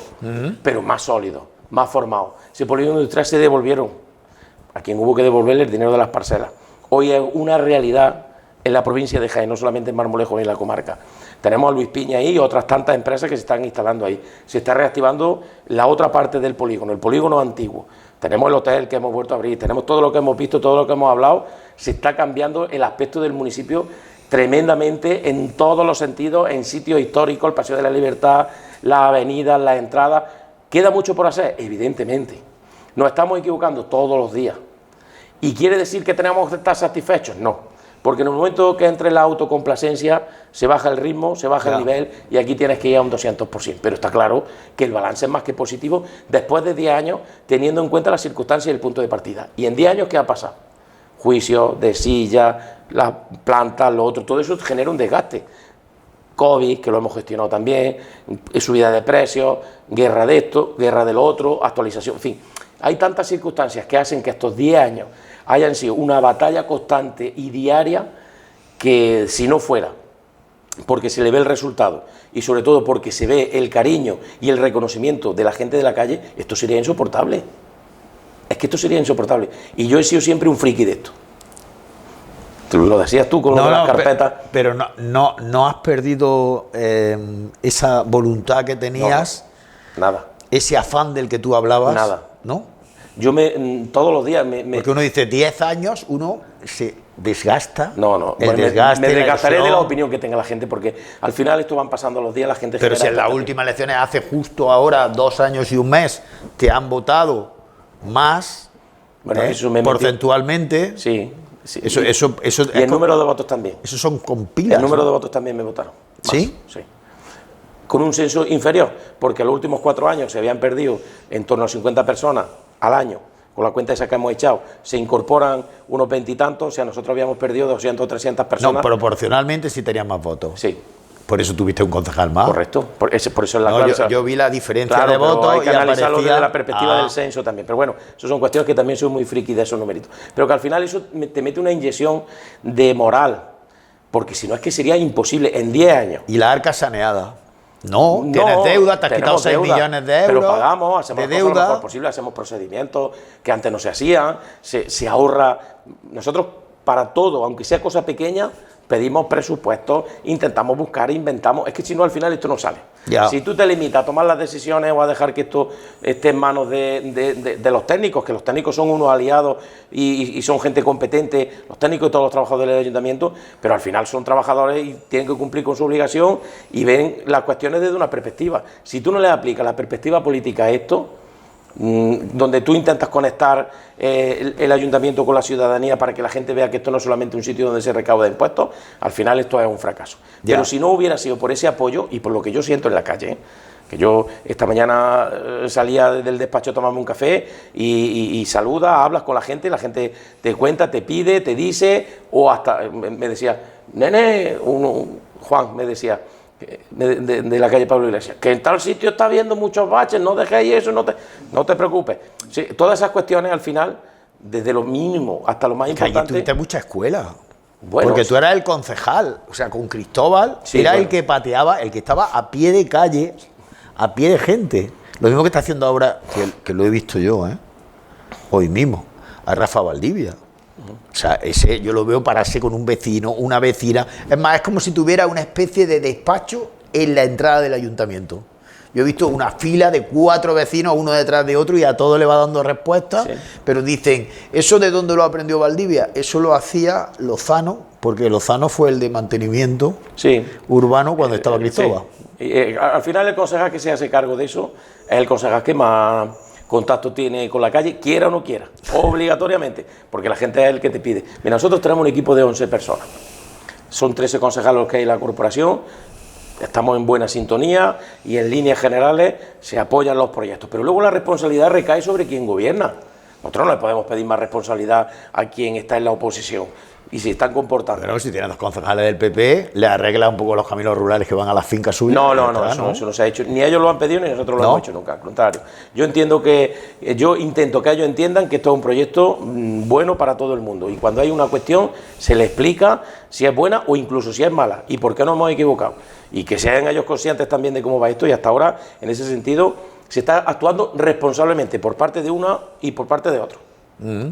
pero más sólidos, más formados. Ese polígono industrial se devolvieron a quien hubo que devolverle el dinero de las parcelas. Hoy es una realidad en la provincia de Jaén, no solamente en Marmolejo ni en la comarca. Tenemos a Luis Piña ahí y otras tantas empresas que se están instalando ahí. Se está reactivando la otra parte del polígono, el polígono antiguo. Tenemos el hotel que hemos vuelto a abrir, tenemos todo lo que hemos visto, todo lo que hemos hablado. Se está cambiando el aspecto del municipio tremendamente en todos los sentidos, en sitios históricos, el Paseo de la Libertad, las avenidas, las entradas. ¿Queda mucho por hacer? Evidentemente. Nos estamos equivocando todos los días. ¿Y quiere decir que tenemos que estar satisfechos? No. Porque en el momento que entre la autocomplacencia, se baja el ritmo, se baja el nivel y aquí tienes que ir a un 200%. Pero está claro que el balance es más que positivo después de 10 años, teniendo en cuenta las circunstancias y el punto de partida. ¿Y en 10 años qué ha pasado? Juicios, de silla, las plantas, lo otro, todo eso genera un desgaste. COVID, que lo hemos gestionado también, subida de precios, guerra de esto, guerra de lo otro, actualización, en fin. Hay tantas circunstancias que hacen que estos 10 años hayan sido una batalla constante y diaria que si no fuera porque se le ve el resultado y sobre todo porque se ve el cariño y el reconocimiento de la gente de la calle, esto sería insoportable. Es que esto sería insoportable. Y yo he sido siempre un friki de esto. Lo decías tú con lo de las carpetas. Pero no has perdido esa voluntad que tenías. No, nada. Ese afán del que tú hablabas. Nada. ¿No? Yo todos los días Porque uno dice 10 años, uno se desgasta. No. El desgaste, me desgastaré de la opinión que tenga la gente, porque al final esto van pasando los días, la gente... Pero si en las últimas elecciones, hace justo ahora 2 años y un mes, te han votado más, bueno, eso porcentualmente. Sí. Eso y el número de votos también. Esos son compilas. El número de votos también me votaron. Más. ¿Sí? Sí. Con un censo inferior, porque los últimos 4 años se habían perdido en torno a 50 personas al año, con la cuenta esa que hemos echado, se incorporan unos 20 y tantos, o sea, nosotros habíamos perdido 200 o 300 personas. No, proporcionalmente sí tenían más votos. Sí. Por eso tuviste un concejal más. Correcto, por eso es la clave. Yo vi la diferencia claro, de votos. Hay que analizarlo aparecía... desde la perspectiva del censo también. Pero bueno, eso son cuestiones que también soy muy friki de esos numeritos. Pero que al final eso te mete una inyección de moral, porque si no es que sería imposible en 10 años. Y la arca saneada. No, tienes deuda, te has quitado 6 millones de euros. Pero pagamos, hacemos de las cosas deuda. lo mejor posible, hacemos procedimientos que antes no se hacían, se ahorra. Nosotros, para todo, aunque sea cosa pequeña, pedimos presupuestos, intentamos buscar, inventamos. Es que si no, al final esto no sale. Ya. Si tú te limitas a tomar las decisiones o a dejar que esto esté en manos de los técnicos, que los técnicos son unos aliados y son gente competente, los técnicos y todos los trabajadores del ayuntamiento, pero al final son trabajadores y tienen que cumplir con su obligación y ven las cuestiones desde una perspectiva. Si tú no le aplicas la perspectiva política a esto, donde tú intentas conectar el ayuntamiento con la ciudadanía para que la gente vea que esto no es solamente un sitio donde se recauda impuestos, al final esto es un fracaso. Ya. Pero si no hubiera sido por ese apoyo y por lo que yo siento en la calle, que yo esta mañana salía del despacho a tomarme un café y saludas, hablas con la gente te cuenta, te pide, te dice, o hasta me decía, nene, Juan me decía, de la calle Pablo Iglesias, que en tal sitio está habiendo muchos baches, no dejéis eso, no te preocupes. Sí, todas esas cuestiones al final, desde lo mínimo hasta lo más importante... Allí tuviste mucha escuela, bueno, porque tú eras el concejal, o sea, con Cristóbal era el que pateaba, el que estaba a pie de calle, a pie de gente. Lo mismo que está haciendo ahora, que lo he visto yo, hoy mismo, a Rafa Valdivia. O sea, ese yo lo veo pararse con un vecino, una vecina. Es más, es como si tuviera una especie de despacho en la entrada del ayuntamiento. Yo he visto una fila de 4 vecinos, uno detrás de otro, y a todos le va dando respuestas. Sí. Pero dicen, ¿eso de dónde lo aprendió Valdivia? Eso lo hacía Lozano, porque Lozano fue el de mantenimiento urbano cuando estaba Cristóbal. Sí. Al final el concejal que se hace cargo de eso es el concejal que más contacto tiene con la calle, quiera o no quiera, obligatoriamente, porque la gente es el que te pide. Mira, nosotros tenemos un equipo de 11 personas, son 13 concejales los que hay en la corporación, estamos en buena sintonía y en líneas generales se apoyan los proyectos, pero luego la responsabilidad recae sobre quien gobierna. Nosotros no le podemos pedir más responsabilidad a quien está en la oposición. y se están comportando. Pero si tienen dos concejales del PP, le arregla un poco los caminos rurales que van a las fincas suyas. No, eso no se ha hecho. Ni ellos lo han pedido ni nosotros lo hemos hecho nunca, al contrario. Yo intento que ellos entiendan que esto es un proyecto bueno para todo el mundo. Y cuando hay una cuestión, se le explica si es buena o incluso si es mala. Y por qué nos hemos equivocado. Y que sean ellos conscientes también de cómo va esto. Y hasta ahora, en ese sentido, se está actuando responsablemente por parte de una y por parte de otro.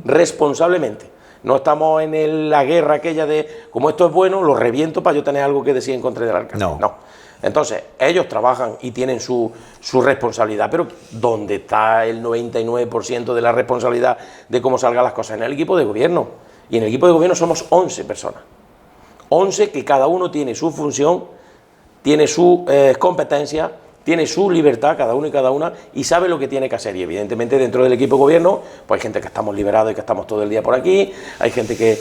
Responsablemente. No estamos en la guerra aquella de, como esto es bueno, lo reviento para yo tener algo que decir en contra del alcalde. No. Entonces, ellos trabajan y tienen su responsabilidad, pero ¿dónde está el 99% de la responsabilidad de cómo salgan las cosas? En el equipo de gobierno. Y en el equipo de gobierno somos 11 personas. 11 que cada uno tiene su función, tiene su competencia, tiene su libertad, cada uno y cada una, y sabe lo que tiene que hacer. Y evidentemente dentro del equipo de gobierno, pues hay gente que estamos liberados y que estamos todo el día por aquí, hay gente que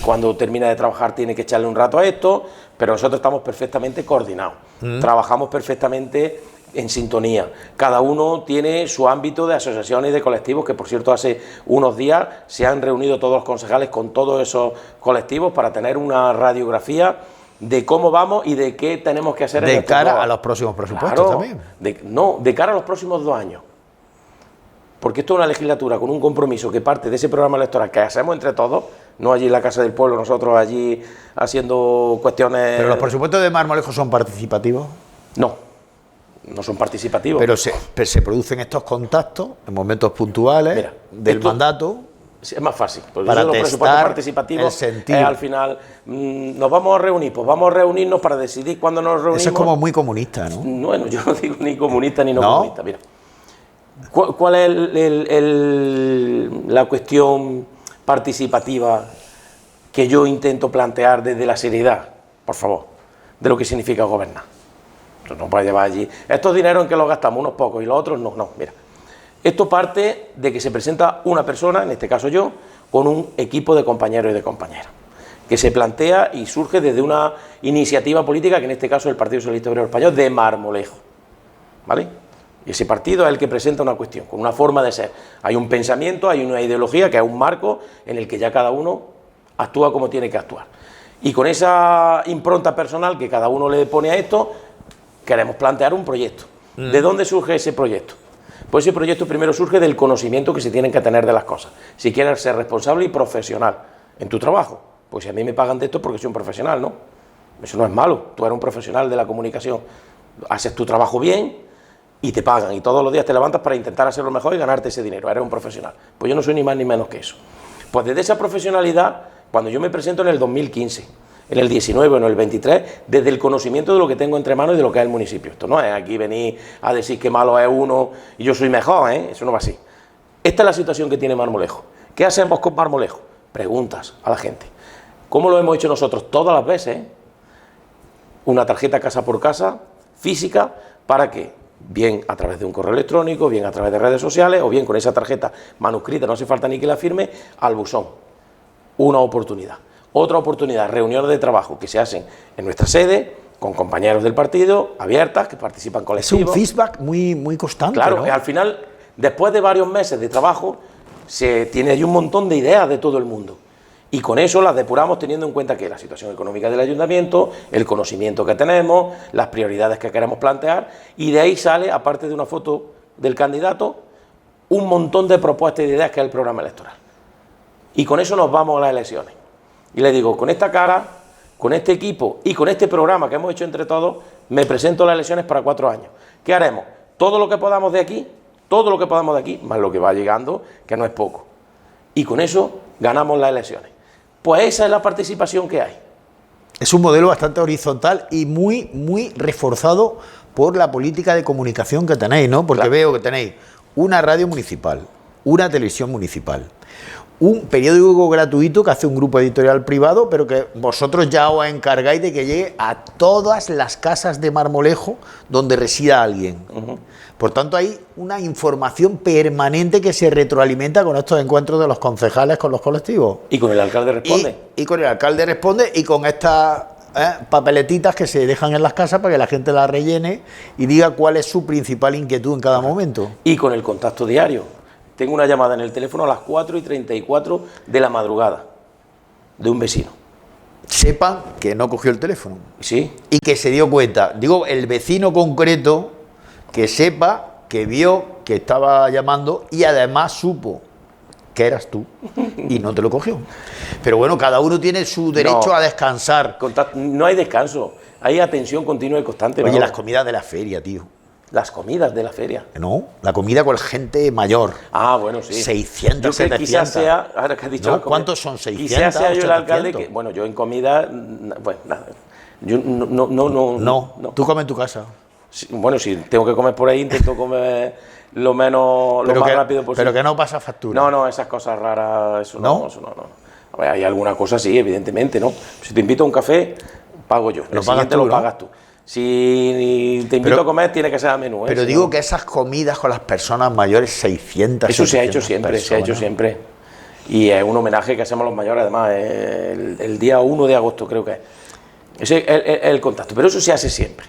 cuando termina de trabajar tiene que echarle un rato a esto, pero nosotros estamos perfectamente coordinados, trabajamos perfectamente en sintonía. Cada uno tiene su ámbito de asociaciones y de colectivos, que por cierto hace unos días se han reunido todos los concejales con todos esos colectivos para tener una radiografía de cómo vamos y de qué tenemos que hacer de cara a los próximos presupuestos también. De cara a los próximos 2 años. Porque esto es una legislatura con un compromiso que parte de ese programa electoral que hacemos entre todos, no allí en la Casa del Pueblo, nosotros allí haciendo cuestiones... ¿Pero los presupuestos de Marmolejo son participativos? No son participativos. Pero se producen estos contactos en momentos puntuales del mandato... Es más fácil, porque para los presupuestos participativos al final nos vamos a reunir, pues vamos a reunirnos para decidir cuándo nos reunimos. Eso es como muy comunista, ¿no? Bueno, yo no digo ni comunista ni no comunista. Mira, ¿cuál es la cuestión participativa que yo intento plantear desde la seriedad, por favor, de lo que significa gobernar? Entonces no puede llevar allí estos dineros en que los gastamos unos pocos y los otros no, mira. Esto parte de que se presenta una persona, en este caso yo, con un equipo de compañeros y de compañeras, que se plantea y surge desde una iniciativa política, que en este caso es el Partido Socialista Obrero Español de Marmolejo, ¿vale? Y ese partido es el que presenta una cuestión, con una forma de ser. Hay un pensamiento, hay una ideología, que es un marco en el que ya cada uno actúa como tiene que actuar. Y con esa impronta personal que cada uno le pone a esto, queremos plantear un proyecto. ¿De dónde surge ese proyecto? Pues ese proyecto primero surge del conocimiento que se tienen que tener de las cosas. Si quieres ser responsable y profesional en tu trabajo, pues si a mí me pagan de esto es porque soy un profesional, ¿no? Eso no es malo, tú eres un profesional de la comunicación, haces tu trabajo bien y te pagan, y todos los días te levantas para intentar hacerlo mejor y ganarte ese dinero, eres un profesional. Pues yo no soy ni más ni menos que eso. Pues desde esa profesionalidad, cuando yo me presento en el 2015, en el 19 o en el 23, desde el conocimiento de lo que tengo entre manos y de lo que es el municipio. Esto no es aquí venir a decir que malo es uno y yo soy mejor, eso no va así. Esta es la situación que tiene Marmolejo. ¿Qué hacemos con Marmolejo? Preguntas a la gente. ¿Cómo lo hemos hecho nosotros? Todas las veces, una tarjeta casa por casa, física, para que, bien a través de un correo electrónico, bien a través de redes sociales, o bien con esa tarjeta manuscrita, no hace falta ni que la firme, al buzón. Una oportunidad. Otra oportunidad, reuniones de trabajo que se hacen en nuestra sede, con compañeros del partido, abiertas, que participan colectivos. Es un feedback muy constante, claro, ¿no? Al final, después de varios meses de trabajo, se tiene ahí un montón de ideas de todo el mundo. Y con eso las depuramos teniendo en cuenta que la situación económica del ayuntamiento, el conocimiento que tenemos, las prioridades que queremos plantear, y de ahí sale, aparte de una foto del candidato, un montón de propuestas y de ideas que es el programa electoral. Y con eso nos vamos a las elecciones. Y le digo, con esta cara, con este equipo y con este programa que hemos hecho entre todos, me presento a las elecciones para 4 años. ¿Qué haremos? Todo lo que podamos de aquí, más lo que va llegando, que no es poco. Y con eso ganamos las elecciones. Pues esa es la participación que hay. Es un modelo bastante horizontal y muy reforzado por la política de comunicación que tenéis, ¿no? Porque veo que tenéis una radio municipal, una televisión municipal, un periódico gratuito que hace un grupo editorial privado, pero que vosotros ya os encargáis de que llegue a todas las casas de Marmolejo donde resida alguien. Por tanto, hay una información permanente que se retroalimenta con estos encuentros de los concejales con los colectivos. Y con el alcalde responde. Y con el alcalde responde y con estas papeletitas que se dejan en las casas para que la gente las rellene y diga cuál es su principal inquietud en cada momento. Y con el contacto diario. Tengo una llamada en el teléfono a las 4:34 de la madrugada. de un vecino. Sepan que no cogió el teléfono. Sí. Y que se dio cuenta. Digo, el vecino concreto que sepa, que vio que estaba llamando y además supo que eras tú y no te lo cogió. Pero bueno, cada uno tiene su derecho a descansar. No hay descanso, hay atención continua y constante. Oye, ¿no? las comidas de la feria, tío. Las comidas de la feria. No, la comida con gente mayor. Ah, bueno, sí. 600, yo 700. Quizás sea, ahora que has dicho... ¿No? ¿Cuántos son? 600, Quizás sea yo el 800. alcalde que... Bueno, yo en comida... Bueno, nada. Yo No, tú comes en tu casa. Sí, bueno, si tengo que comer por ahí, intento comer lo más rápido posible. Pero que no pasa factura. No, esas cosas raras, eso no. A ver, hay alguna cosa, sí, evidentemente, ¿no? Si te invito a un café, pago yo. Lo pagas tú, lo ¿no? pagas tú. Si te invito a comer, tiene que ser a menú. Pero si digo no... que esas comidas con las personas mayores, 600, Eso se ha hecho siempre, personas. se ha hecho siempre. Y es un homenaje que hacemos los mayores, además, el día 1 de agosto creo que es. Ese es el contacto, pero eso se hace siempre.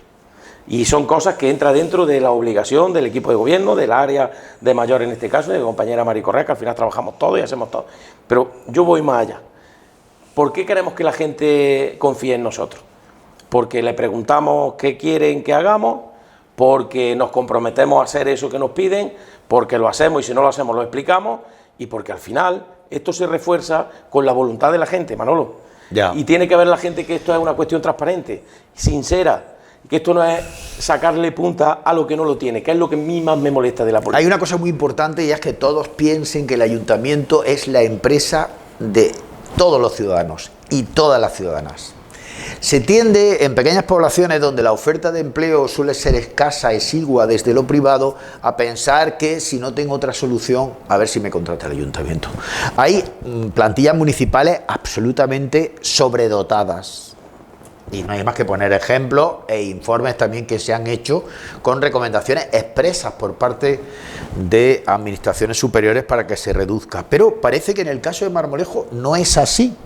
Y son cosas que entran dentro de la obligación del equipo de gobierno, del área de mayor en este caso, de mi compañera Mari Correa, que al final trabajamos todo y hacemos todo. Pero yo voy más allá. ¿Por qué queremos que la gente confíe en nosotros? Porque le preguntamos qué quieren que hagamos, porque nos comprometemos a hacer eso que nos piden, porque lo hacemos y si no lo hacemos lo explicamos, y porque al final esto se refuerza con la voluntad de la gente, Manolo. Ya. Y tiene que ver la gente que esto es una cuestión transparente, sincera, que esto no es sacarle punta a lo que no lo tiene, que es lo que a mí más me molesta de la política. Hay una cosa muy importante y es que todos piensen que el ayuntamiento es la empresa de todos los ciudadanos y todas las ciudadanas. Se tiende en pequeñas poblaciones donde la oferta de empleo suele ser escasa, exigua desde lo privado, a pensar que si no tengo otra solución, a ver si me contrata el ayuntamiento. Hay plantillas municipales absolutamente sobredotadas. Y no hay más que poner ejemplos e informes también que se han hecho con recomendaciones expresas por parte de administraciones superiores para que se reduzca. Pero parece que en el caso de Marmolejo no es así.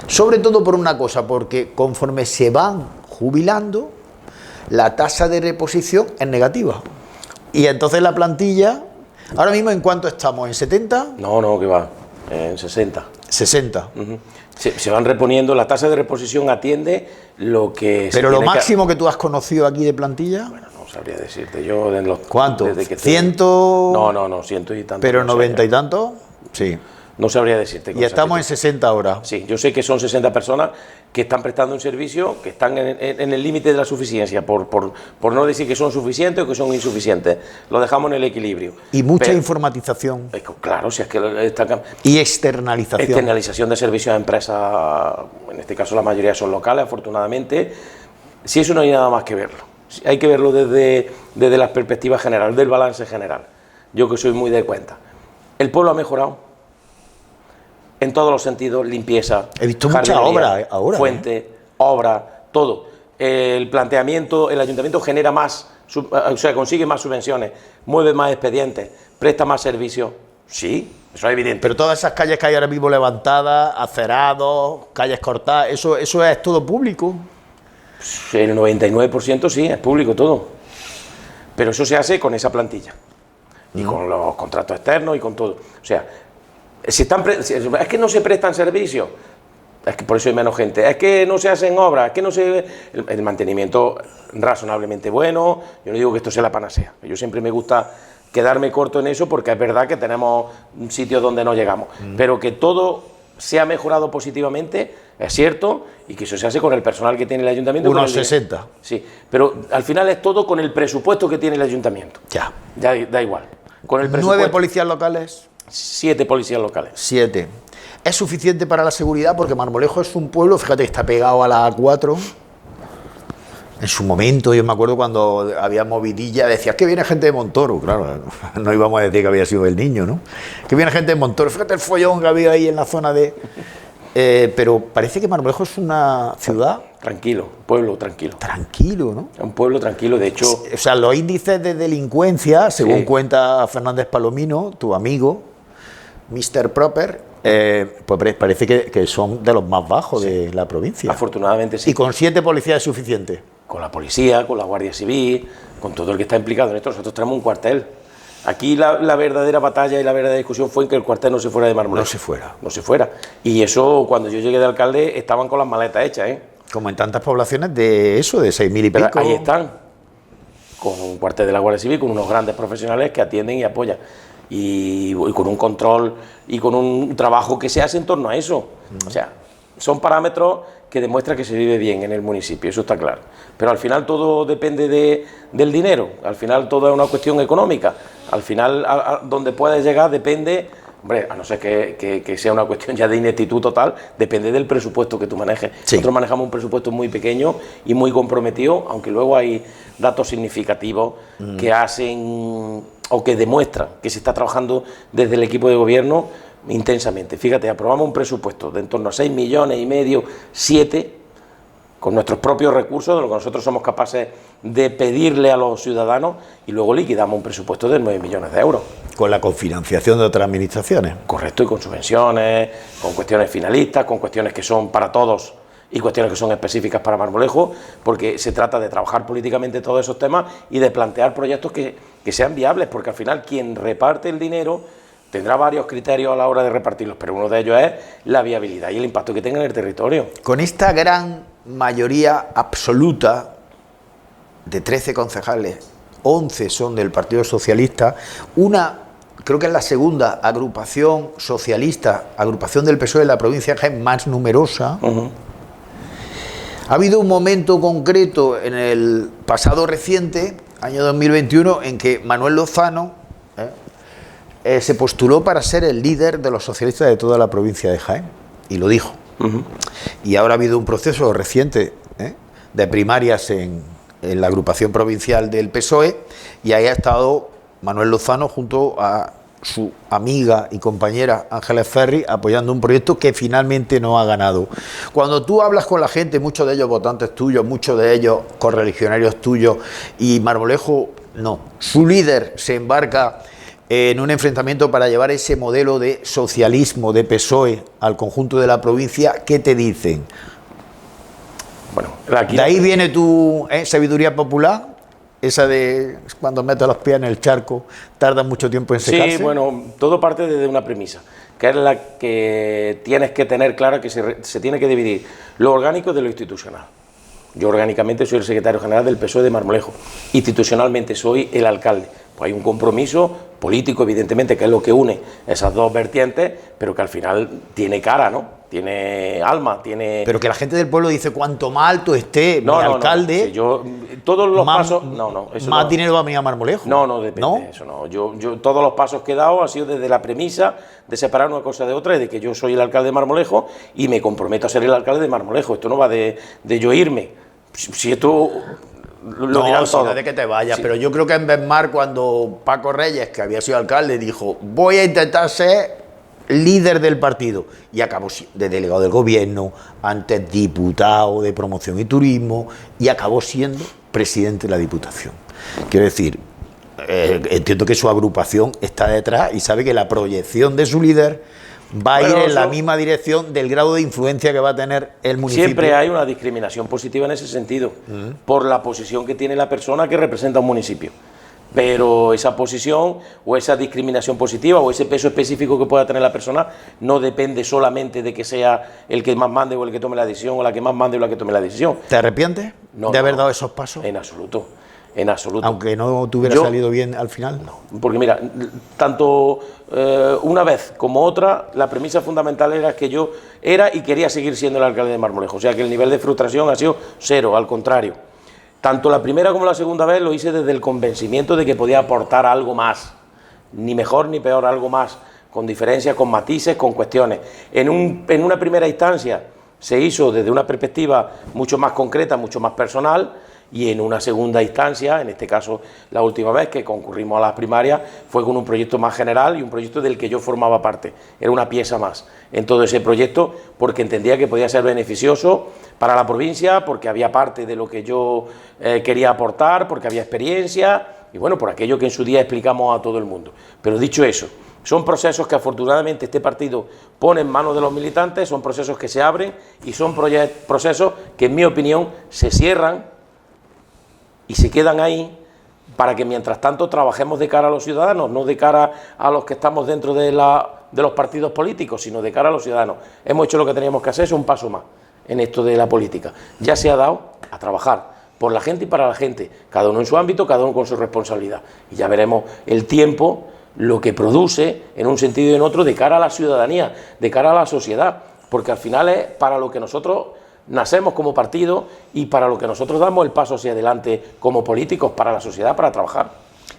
Sobre todo por una cosa, porque conforme se van jubilando, la tasa de reposición es negativa. Y entonces la plantilla, ahora mismo ¿en cuánto estamos? ¿En 70? No, que va, en 60. 60. Se van reponiendo, la tasa de reposición atiende lo que... Pero lo máximo que tú has conocido aquí de plantilla... Bueno, no sabría decirte yo de los... ¿Cuánto? Desde que ¿100? No, 100 y tanto. ¿Pero no 90 y tanto? Sí. No sabría decirte. Y estamos en 60 ahora. Sí, yo sé que son 60 personas que están prestando un servicio, que están en el límite de la suficiencia, por no decir que son suficientes o que son insuficientes. Lo dejamos en el equilibrio. Y mucha informatización. Claro, si es que está... Y externalización. Externalización de servicios a empresas, en este caso la mayoría son locales, afortunadamente. Si eso no hay nada más que verlo. Hay que verlo desde las perspectivas generales, del balance general. Yo que soy muy de cuenta. El pueblo ha mejorado. En todos los sentidos, limpieza. He visto mucha obra ahora. Fuente, obra, todo. El planteamiento, el ayuntamiento genera más, o sea, consigue más subvenciones, mueve más expedientes, presta más servicios. Sí, eso es evidente. Pero todas esas calles que hay ahora mismo levantadas, acerados, calles cortadas, ¿eso es todo público? El 99% sí, es público todo. Pero eso se hace con esa plantilla. Y con los contratos externos y con todo. O sea, es que no se prestan servicios, es que por eso hay menos gente, es que no se hacen obras, es que el mantenimiento razonablemente bueno. Yo no digo que esto sea la panacea, yo siempre me gusta quedarme corto en eso porque es verdad que tenemos sitios donde no llegamos, pero que todo se ha mejorado positivamente, es cierto, y que eso se hace con el personal que tiene el ayuntamiento. Unos 60. Sí, pero al final es todo con el presupuesto que tiene el ayuntamiento. Ya da igual. Con el presupuesto. 9 policías locales. 7 policías locales. 7. ¿Es suficiente para la seguridad? Porque Marmolejo es un pueblo, fíjate, está pegado a la A4. En su momento, yo me acuerdo cuando había movidilla, decías que viene gente de Montoro. Claro, no íbamos a decir que había sido el niño, ¿no? Que viene gente de Montoro. Fíjate el follón que había ahí en la zona de... pero parece que Marmolejo es una ciudad... Tranquilo, pueblo tranquilo. Tranquilo, ¿no? Un pueblo tranquilo, de hecho... O sea, los índices de delincuencia, según cuenta Fernández Palomino, tu amigo, Mr. Proper, pues parece que son de los más bajos de la provincia. Afortunadamente sí. Y con 7 policías es suficiente. Con la policía, con la Guardia Civil, con todo el que está implicado en esto. Nosotros tenemos un cuartel Aquí la verdadera batalla y la verdadera discusión fue en que el cuartel no se fuera de Marmolejo. No se fuera. No se fuera. Y eso, cuando yo llegué de alcalde, estaban con las maletas hechas, ¿eh? Como en tantas poblaciones de eso, de 6.000 y Pero pico. ahí están, con un cuartel de la Guardia Civil, con unos grandes profesionales que atienden y apoyan. Y con un control y con un trabajo que se hace en torno a eso. O sea, son parámetros que demuestran que se vive bien en el municipio, eso está claro. Pero al final todo depende del dinero, al final todo es una cuestión económica. Al final, donde puedes llegar depende, hombre, a no ser que sea una cuestión ya de ineptitud total, depende del presupuesto que tú manejes. Sí. Nosotros manejamos un presupuesto muy pequeño y muy comprometido, aunque luego hay datos significativos que hacen o que demuestran que se está trabajando desde el equipo de gobierno intensamente. Fíjate, aprobamos un presupuesto de en torno a 6,5 millones, 7, con nuestros propios recursos, de lo que nosotros somos capaces de pedirle a los ciudadanos, y luego liquidamos un presupuesto de 9 millones de euros. Con la cofinanciación de otras administraciones. Correcto, y con subvenciones, con cuestiones finalistas, con cuestiones que son para todos y cuestiones que son específicas para Marmolejo, porque se trata de trabajar políticamente todos esos temas y de plantear proyectos que sean viables, porque al final quien reparte el dinero tendrá varios criterios a la hora de repartirlos, pero uno de ellos es la viabilidad y el impacto que tenga en el territorio. Con esta gran mayoría absoluta de 13 concejales, 11 son del Partido Socialista, creo que es la segunda agrupación socialista, agrupación del PSOE de la provincia de Jaén más numerosa. Ha habido un momento concreto en el pasado reciente, año 2021, en que Manuel Lozano se postuló para ser el líder de los socialistas de toda la provincia de Jaén, y lo dijo. Y ahora ha habido un proceso reciente de primarias en la agrupación provincial del PSOE, y ahí ha estado Manuel Lozano junto a su amiga y compañera Ángeles Ferri apoyando un proyecto que finalmente no ha ganado. Cuando tú hablas con la gente, muchos de ellos votantes tuyos, muchos de ellos correligionarios tuyos, y Marmolejo no, su líder se embarca en un enfrentamiento para llevar ese modelo de socialismo de PSOE al conjunto de la provincia, ¿qué te dicen? Bueno, de ahí viene tu sabiduría popular, esa de cuando metes los pies en el charco, tarda mucho tiempo en secarse. Sí, bueno, todo parte desde una premisa, que es la que tienes que tener clara, que se tiene que dividir lo orgánico de lo institucional. Yo orgánicamente soy el secretario general del PSOE de Marmolejo, institucionalmente soy el alcalde. Pues hay un compromiso político, evidentemente, que es lo que une esas dos vertientes, pero que al final tiene cara, ¿no? Tiene alma, tiene... Pero que la gente del pueblo dice, cuanto más alto esté mi alcalde... No, sí, yo, todos los pasos... Eso más dinero va a venir a Marmolejo. No, depende de eso, no. Yo todos los pasos que he dado ha sido desde la premisa de separar una cosa de otra, y de que yo soy el alcalde de Marmolejo y me comprometo a ser el alcalde de Marmolejo. Esto no va de yo irme. Si esto... Lo dirán todo. No de que te vayas, sí. Pero yo creo que en Besmar, cuando Paco Reyes, que había sido alcalde, dijo, voy a intentar ser líder del partido, y acabó de delegado del gobierno, antes diputado de promoción y turismo, y acabó siendo presidente de la Diputación. Quiero decir, entiendo que su agrupación está detrás y sabe que la proyección de su líder va a ir en la misma dirección del grado de influencia que va a tener el municipio. Siempre hay una discriminación positiva en ese sentido, por la posición que tiene la persona que representa un municipio. Pero esa posición o esa discriminación positiva o ese peso específico que pueda tener la persona no depende solamente de que sea el que más mande o el que tome la decisión, o la que más mande o la que tome la decisión. ¿Te arrepientes de haber dado esos pasos? En absoluto. En absoluto. Aunque no te hubiera salido bien al final. No, porque mira, tanto una vez como otra, la premisa fundamental era que yo era y quería seguir siendo el alcalde de Marmolejo. O sea que el nivel de frustración ha sido cero, al contrario. Tanto la primera como la segunda vez lo hice desde el convencimiento de que podía aportar algo más. Ni mejor ni peor, algo más. Con diferencias, con matices, con cuestiones. En una primera instancia se hizo desde una perspectiva mucho más concreta, mucho más personal. Y en una segunda instancia, en este caso la última vez que concurrimos a las primarias, fue con un proyecto más general y un proyecto del que yo formaba parte. Era una pieza más en todo ese proyecto, porque entendía que podía ser beneficioso para la provincia, porque había parte de lo que yo quería aportar, porque había experiencia y bueno, por aquello que en su día explicamos a todo el mundo. Pero dicho eso, son procesos que afortunadamente este partido pone en manos de los militantes, son procesos que se abren y son procesos que en mi opinión se cierran y se quedan ahí para que mientras tanto trabajemos de cara a los ciudadanos, no de cara a los que estamos dentro de los partidos políticos, sino de cara a los ciudadanos. Hemos hecho lo que teníamos que hacer, es un paso más en esto de la política. Ya se ha dado a trabajar por la gente y para la gente, cada uno en su ámbito, cada uno con su responsabilidad. Y ya veremos el tiempo, lo que produce en un sentido y en otro de cara a la ciudadanía, de cara a la sociedad, porque al final es para lo que nosotros nacemos como partido y para lo que nosotros damos el paso hacia adelante como políticos, para la sociedad, para trabajar.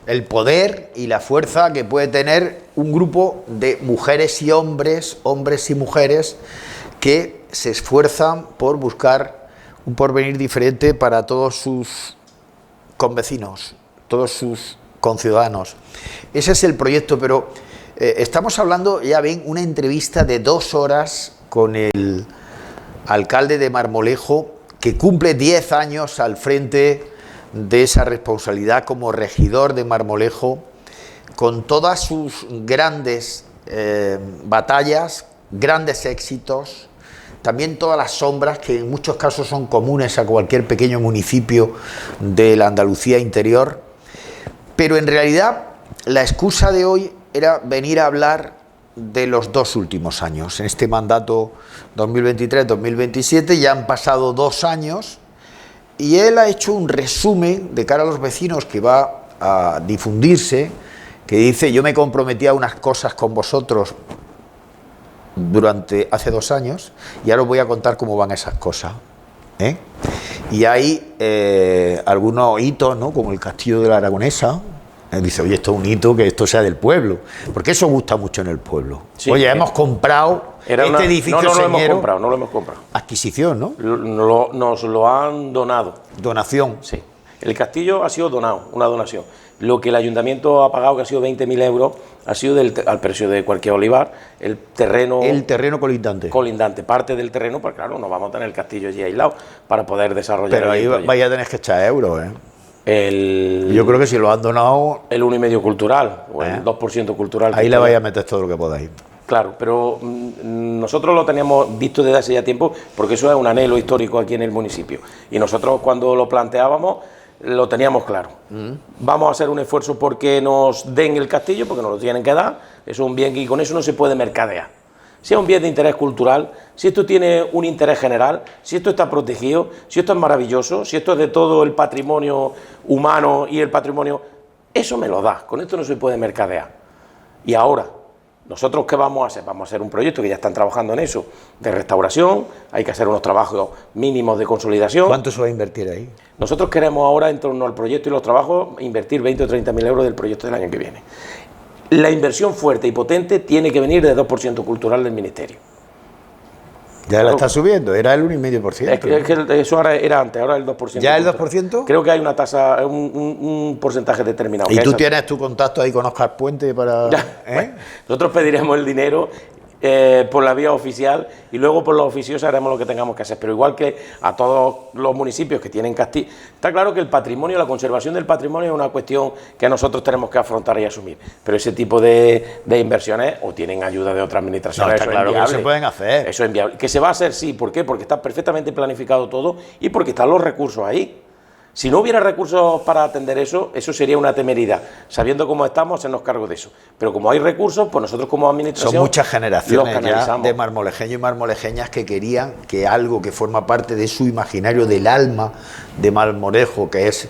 El poder y la fuerza que puede tener un grupo de mujeres y hombres, hombres y mujeres, que se esfuerzan por buscar un porvenir diferente para todos sus convecinos, todos sus conciudadanos. Ese es el proyecto, pero estamos hablando, ya ven, una entrevista de 2 horas con el alcalde de Marmolejo, que cumple 10 años al frente de esa responsabilidad como regidor de Marmolejo, con todas sus grandes batallas, grandes éxitos, también todas las sombras que en muchos casos son comunes a cualquier pequeño municipio de la Andalucía interior. Pero en realidad la excusa de hoy era venir a hablar de los 2 últimos años. En este mandato 2023-2027 ya han pasado 2 años y él ha hecho un resumen de cara a los vecinos que va a difundirse, que dice: yo me comprometí a unas cosas con vosotros hace 2 años y ahora os voy a contar cómo van esas cosas, ¿eh? Y hay algunos hitos, ¿no?, como el Castillo de la Aragonesa. Dice: oye, esto es un hito, que esto sea del pueblo, porque eso gusta mucho en el pueblo. Sí, oye, hemos comprado este edificio. No lo hemos comprado, no lo hemos comprado. Adquisición, ¿no? Nos lo han donado. Donación. Sí. El castillo ha sido donado, una donación. Lo que el ayuntamiento ha pagado, que ha sido 20.000 euros, ha sido al precio de cualquier olivar, el terreno colindante. Colindante, parte del terreno, pues claro, no vamos a tener el castillo allí aislado para poder desarrollar. Pero ahí vaya a tener que echar euros, ¿eh? Yo creo que si lo han donado... El 1,5% cultural, o el 2% cultural. Ahí le vais a meter todo lo que podáis. Claro, pero nosotros lo teníamos visto desde hace ya tiempo, porque eso es un anhelo histórico aquí en el municipio. Y nosotros, cuando lo planteábamos, lo teníamos claro. Vamos a hacer un esfuerzo porque nos den el castillo, porque nos lo tienen que dar. Eso es un bien y con eso no se puede mercadear. Si es un bien de interés cultural, si esto tiene un interés general, si esto está protegido, si esto es maravilloso, si esto es de todo el patrimonio humano y el patrimonio, eso me lo da. Con esto no se puede mercadear. Y ahora, ¿nosotros qué vamos a hacer? Vamos a hacer un proyecto, que ya están trabajando en eso, de restauración. Hay que hacer unos trabajos mínimos de consolidación. ¿Cuánto se va a invertir ahí? Nosotros queremos ahora, en torno al proyecto y los trabajos, invertir 20 o 30.000 euros del proyecto del año que viene. La inversión fuerte y potente tiene que venir del 2% cultural del Ministerio. Ya la está subiendo, era el 1,5%. Es que eso ahora era antes, ahora el 2%. ¿Ya el 2%? Creo que hay una tasa, un porcentaje determinado. ¿Y tú tienes tu contacto ahí con Óscar Puente para...? Bueno, nosotros pediremos el dinero por la vía oficial y luego por los oficiosos haremos lo que tengamos que hacer. Pero igual que a todos los municipios que tienen castillo, está claro que el patrimonio, la conservación del patrimonio es una cuestión que nosotros tenemos que afrontar y asumir. Pero ese tipo de inversiones o tienen ayuda de otras administraciones. No, está claro que no se pueden hacer. Eso es inviable. Que se va a hacer, sí. ¿Por qué? Porque está perfectamente planificado todo y porque están los recursos ahí. Si no hubiera recursos para atender eso, eso sería una temeridad. Sabiendo cómo estamos, hacernos cargo de eso. Pero como hay recursos, pues nosotros como administración... Son muchas generaciones ya de marmolejeños y marmolejeñas que querían que algo que forma parte de su imaginario, del alma de Marmolejo, que es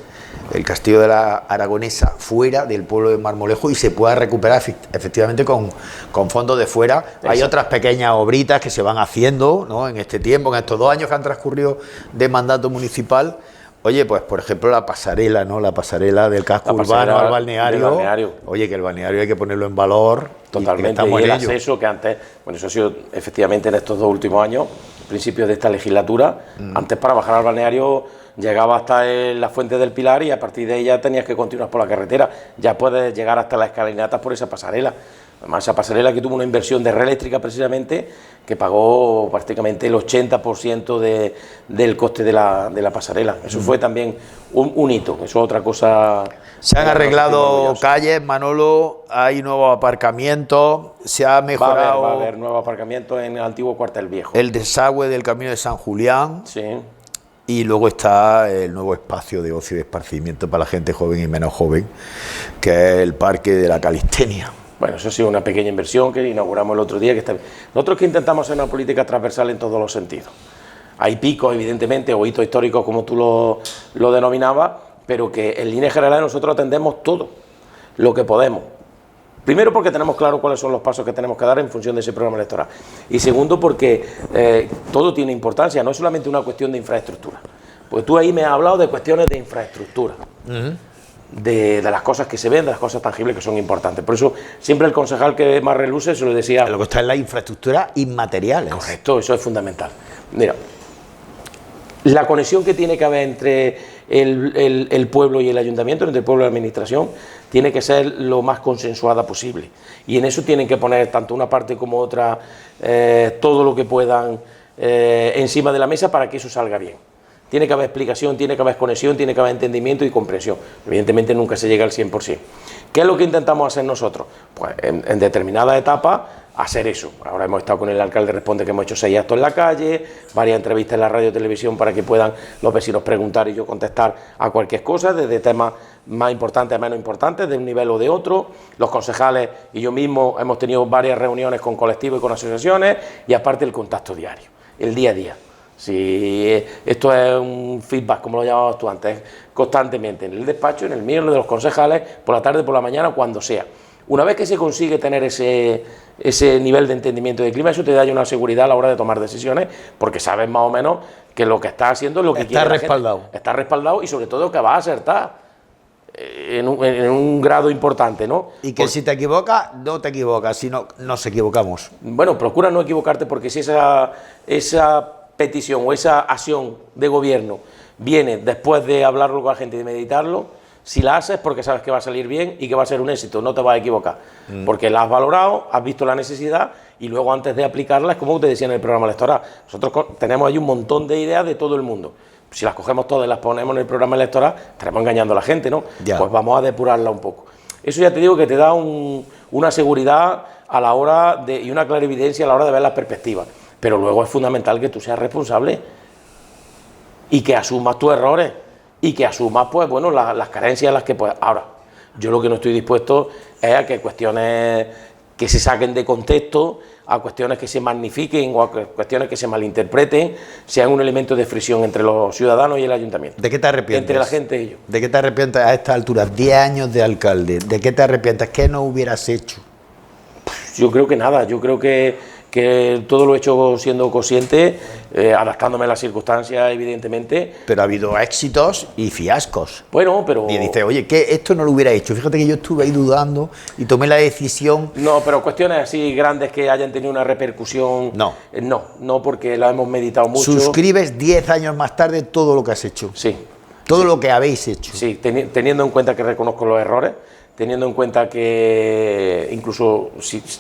el Castillo de la Aragonesa, fuera del pueblo de Marmolejo y se pueda recuperar efectivamente con fondos de fuera. Eso. Hay otras pequeñas obritas que se van haciendo, ¿no?, en este tiempo, en estos 2 años que han transcurrido de mandato municipal. Oye, pues por ejemplo la pasarela, ¿no? La pasarela del casco urbano al balneario. Oye, que el balneario hay que ponerlo en valor. Totalmente. Y el acceso que antes, bueno, eso ha sido efectivamente en estos 2 últimos años, principios de esta legislatura, antes para bajar al balneario llegaba hasta la Fuente del Pilar y a partir de ahí ya tenías que continuar por la carretera. Ya puedes llegar hasta las escalinatas por esa pasarela. Además, esa pasarela que tuvo una inversión de red eléctrica precisamente, que pagó prácticamente el 80% del coste de la pasarela. Eso fue también un hito, eso es otra cosa. Se han arreglado calles, Manolo, hay nuevos aparcamientos, se ha mejorado... Va a haber nuevos aparcamientos en el antiguo Cuartel Viejo. El desagüe del Camino de San Julián. Sí. Y luego está el nuevo espacio de ocio y esparcimiento para la gente joven y menos joven, que es el Parque de la Calistenia. Bueno, eso ha sido una pequeña inversión que inauguramos el otro día. Nosotros que intentamos hacer una política transversal en todos los sentidos. Hay picos, evidentemente, o hitos históricos, como tú lo denominabas, pero que en líneas generales nosotros atendemos todo lo que podemos. Primero, porque tenemos claro cuáles son los pasos que tenemos que dar en función de ese programa electoral. Y segundo, porque todo tiene importancia, no es solamente una cuestión de infraestructura. Porque tú ahí me has hablado de cuestiones de infraestructura, de las cosas que se ven, de las cosas tangibles que son importantes. Por eso, siempre el concejal que más reluce se lo decía... Lo que está en la infraestructura inmateriales. Correcto, eso es fundamental. Mira, la conexión que tiene que haber entre el pueblo y el ayuntamiento, entre el pueblo y la administración, tiene que ser lo más consensuada posible. Y en eso tienen que poner tanto una parte como otra todo lo que puedan encima de la mesa para que eso salga bien. Tiene que haber explicación, tiene que haber conexión, tiene que haber entendimiento y comprensión. Evidentemente nunca se llega al 100%. ¿Qué es lo que intentamos hacer nosotros? Pues en determinadas etapas hacer eso. Ahora hemos estado con el alcalde Responde, que hemos hecho 6 actos en la calle, varias entrevistas en la radio y televisión para que puedan los vecinos preguntar y yo contestar a cualquier cosa, desde temas más importantes a menos importantes, de un nivel o de otro. Los concejales y yo mismo hemos tenido varias reuniones con colectivos y con asociaciones, y aparte el contacto diario, el día a día. Si esto es un feedback, como lo llamabas tú antes, constantemente, en el despacho, en el mío, en el de los concejales, por la tarde, por la mañana, cuando sea. Una vez que se consigue tener ese nivel de entendimiento del clima, eso te da ya una seguridad a la hora de tomar decisiones, porque sabes más o menos que lo que estás haciendo es lo que quiere la gente. Está respaldado y sobre todo que vas a acertar en un grado importante, ¿no? Y que si te equivocas, no te equivocas, sino nos equivocamos. Bueno, procura no equivocarte, porque si esa petición o esa acción de gobierno viene después de hablarlo con la gente y de meditarlo, si la haces porque sabes que va a salir bien y que va a ser un éxito, no te vas a equivocar, porque la has valorado, has visto la necesidad y luego antes de aplicarla es como te decía en el programa electoral. Nosotros tenemos ahí un montón de ideas de todo el mundo. Si las cogemos todas y las ponemos en el programa electoral, estaremos engañando a la gente, ¿no? Ya. Pues vamos a depurarla un poco. Eso ya te digo que te da una seguridad a la hora y una clarividencia a la hora de ver las perspectivas. Pero luego es fundamental que tú seas responsable y que asumas tus errores y que asumas, pues bueno, las carencias en las que puedas. Ahora, yo lo que no estoy dispuesto es a que cuestiones que se saquen de contexto, a cuestiones que se magnifiquen o a cuestiones que se malinterpreten, sean un elemento de fricción entre los ciudadanos y el ayuntamiento. ¿De qué te arrepientes? Entre la gente y yo. ¿De qué te arrepientes a esta altura? 10 años de alcalde. ¿De qué te arrepientes? ¿Qué no hubieras hecho? Yo creo que nada, yo creo que todo lo he hecho siendo consciente, adaptándome a las circunstancias, evidentemente. Pero ha habido éxitos y fiascos. Bueno, pero... Y dices, oye, que esto no lo hubiera hecho. Fíjate que yo estuve ahí dudando y tomé la decisión. No, pero cuestiones así grandes que hayan tenido una repercusión... No. No, porque la hemos meditado mucho. Suscribes 10 años más tarde todo lo que has hecho. Sí. Todo lo que habéis hecho. Sí, teniendo en cuenta que reconozco los errores, teniendo en cuenta que incluso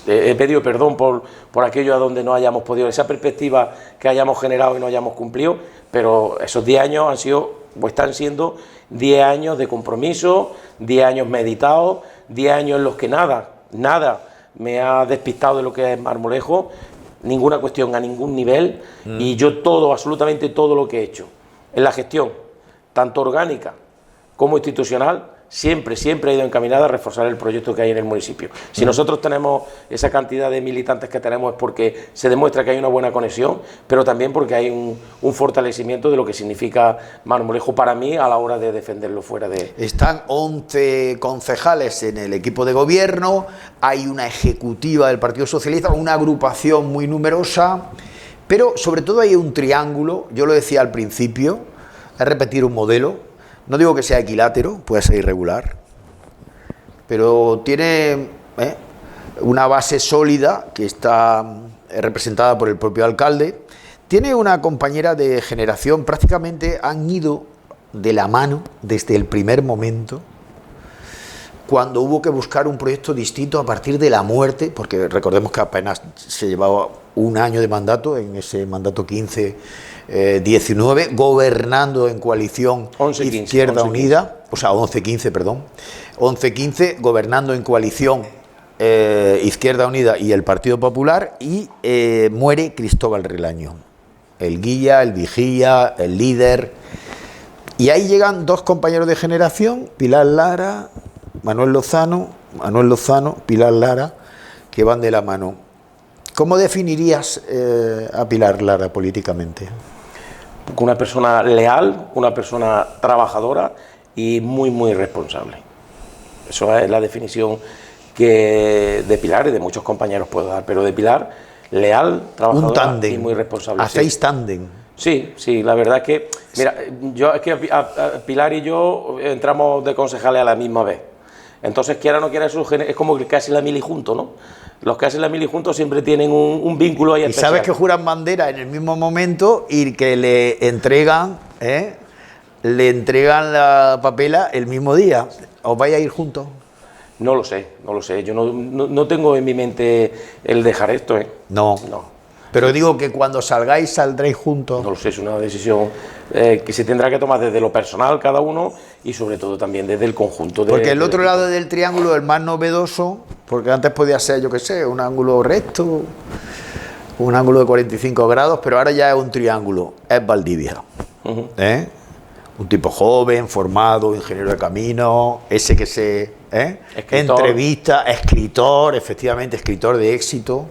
he pedido perdón por aquello a donde no hayamos podido, esa perspectiva que hayamos generado y no hayamos cumplido, pero esos 10 años han sido, o están siendo 10 años de compromiso, 10 años meditados, 10 años en los que nada me ha despistado de lo que es Marmolejo, ninguna cuestión a ningún nivel, y yo absolutamente todo lo que he hecho en la gestión, tanto orgánica como institucional, siempre ha ido encaminada a reforzar el proyecto que hay en el municipio. Si nosotros tenemos esa cantidad de militantes que tenemos es porque se demuestra que hay una buena conexión, pero también porque hay un fortalecimiento de lo que significa Marmolejo para mí a la hora de defenderlo fuera de... Están 11 concejales en el equipo de gobierno, hay una ejecutiva del Partido Socialista, una agrupación muy numerosa, pero sobre todo hay un triángulo, yo lo decía al principio, es repetir un modelo. No digo que sea equilátero, puede ser irregular, pero tiene una base sólida que está representada por el propio alcalde. Tiene una compañera de generación, prácticamente han ido de la mano desde el primer momento, cuando hubo que buscar un proyecto distinto a partir de la muerte, porque recordemos que apenas se llevaba un año de mandato, en ese mandato 15-19, gobernando en coalición 11-15, Izquierda Unida, o sea, 11-15, perdón, 11-15, gobernando en coalición Izquierda Unida y el Partido Popular, y muere Cristóbal Relaño. el guía, el vigía, el líder. Y ahí llegan dos compañeros de generación, Pilar Lara, Manuel Lozano, Pilar Lara, que van de la mano. ¿Cómo definirías a Pilar Lara políticamente? Una persona leal, una persona trabajadora y muy, muy responsable. Eso es la definición que de Pilar y de muchos compañeros puedo dar, pero de Pilar, leal, trabajadora y muy responsable. ¿Hacéis tándem? Sí, sí, la verdad es que, mira, yo es que a Pilar y yo entramos de concejales a la misma vez. Entonces, quiera o no quiera, eso es como que casi la mili juntos, ¿no? Los que hacen la mili juntos siempre tienen un vínculo ahí especial. Y sabes que juran bandera en el mismo momento y que le entregan la papela el mismo día. ¿Os vais a ir juntos? No lo sé. Yo no tengo en mi mente el dejar esto, ¿eh? No. Pero digo que cuando salgáis, saldréis juntos. No lo sé, es una decisión que se tendrá que tomar desde lo personal cada uno y sobre todo también desde el conjunto. Porque el otro lado del triángulo, el más novedoso, porque antes podía ser, yo qué sé, un ángulo recto, un ángulo de 45 grados, pero ahora ya es un triángulo, es Valdivia. Un tipo joven, formado, ingeniero de camino, ese que se entrevista, escritor, efectivamente, escritor de éxito,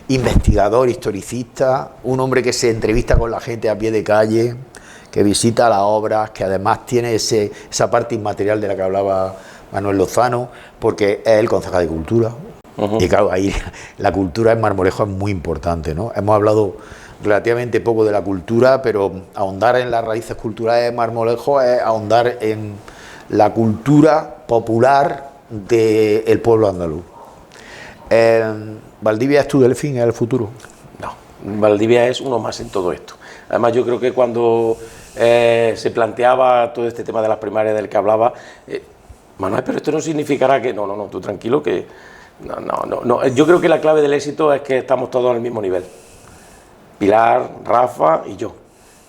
investigador, historicista, un hombre que se entrevista con la gente a pie de calle, que visita las obras, que además tiene esa parte inmaterial de la que hablaba Manuel Lozano, porque es el concejal de Cultura. Y claro, ahí la cultura en Marmolejo es muy importante, ¿no? Hemos hablado relativamente poco de la cultura, pero ahondar en las raíces culturales de Marmolejo es ahondar en la cultura popular del pueblo andaluz. ¿Valdivia es tu delfín, es el futuro? No, Valdivia es uno más en todo esto. Además, yo creo que cuando se planteaba todo este tema de las primarias del que hablaba, Manuel, pero esto no significará que... No, tú tranquilo que... No. Yo creo que la clave del éxito es que estamos todos al mismo nivel. Pilar, Rafa y yo.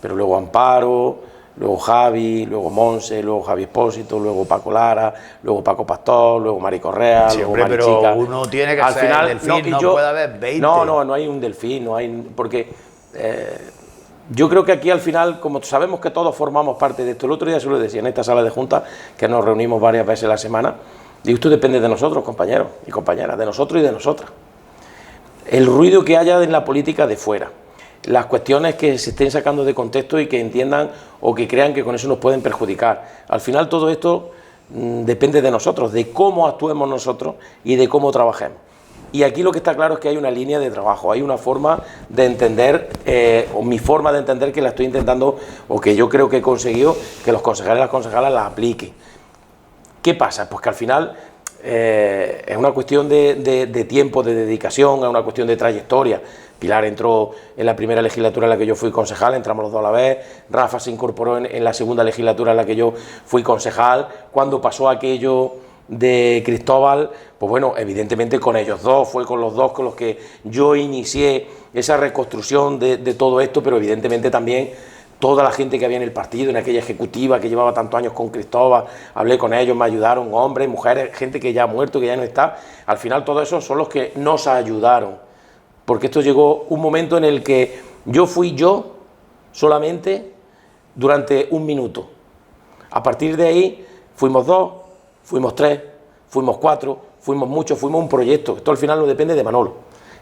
Pero luego Amparo, luego Javi, luego Monse, luego Javi Espósito, luego Paco Lara, luego Paco Pastor, luego Mari Correa, luego Mari Chica. Pero uno tiene que ser el delfín, no puede haber 20. No hay un delfín, porque yo creo que aquí al final, como sabemos que todos formamos parte de esto, el otro día se lo decía en esta sala de junta, que nos reunimos varias veces a la semana, y esto depende de nosotros, compañeros y compañeras, de nosotros y de nosotras. El ruido que haya en la política de fuera, las cuestiones que se estén sacando de contexto y que entiendan o que crean que con eso nos pueden perjudicar. Al final todo esto depende de nosotros, de cómo actuemos nosotros y de cómo trabajemos. Y aquí lo que está claro es que hay una línea de trabajo, hay una forma de entender, o mi forma de entender que la estoy intentando, o que yo creo que he conseguido que los concejales y las concejalas la apliquen. ¿Qué pasa? Pues que al final es una cuestión de tiempo, de dedicación, es una cuestión de trayectoria. Pilar entró en la primera legislatura en la que yo fui concejal, entramos los dos a la vez. Rafa se incorporó en la segunda legislatura en la que yo fui concejal. Cuando pasó aquello de Cristóbal, pues bueno, evidentemente con ellos dos, fue con los dos con los que yo inicié esa reconstrucción de todo esto, pero evidentemente también toda la gente que había en el partido, en aquella ejecutiva que llevaba tantos años con Cristóbal, hablé con ellos, me ayudaron, hombres, mujeres, gente que ya ha muerto, que ya no está. Al final todos esos son los que nos ayudaron. Porque esto llegó un momento en el que yo fui yo solamente durante un minuto. A partir de ahí fuimos 2, fuimos 3, fuimos 4, fuimos muchos, fuimos un proyecto. Esto al final no depende de Manolo,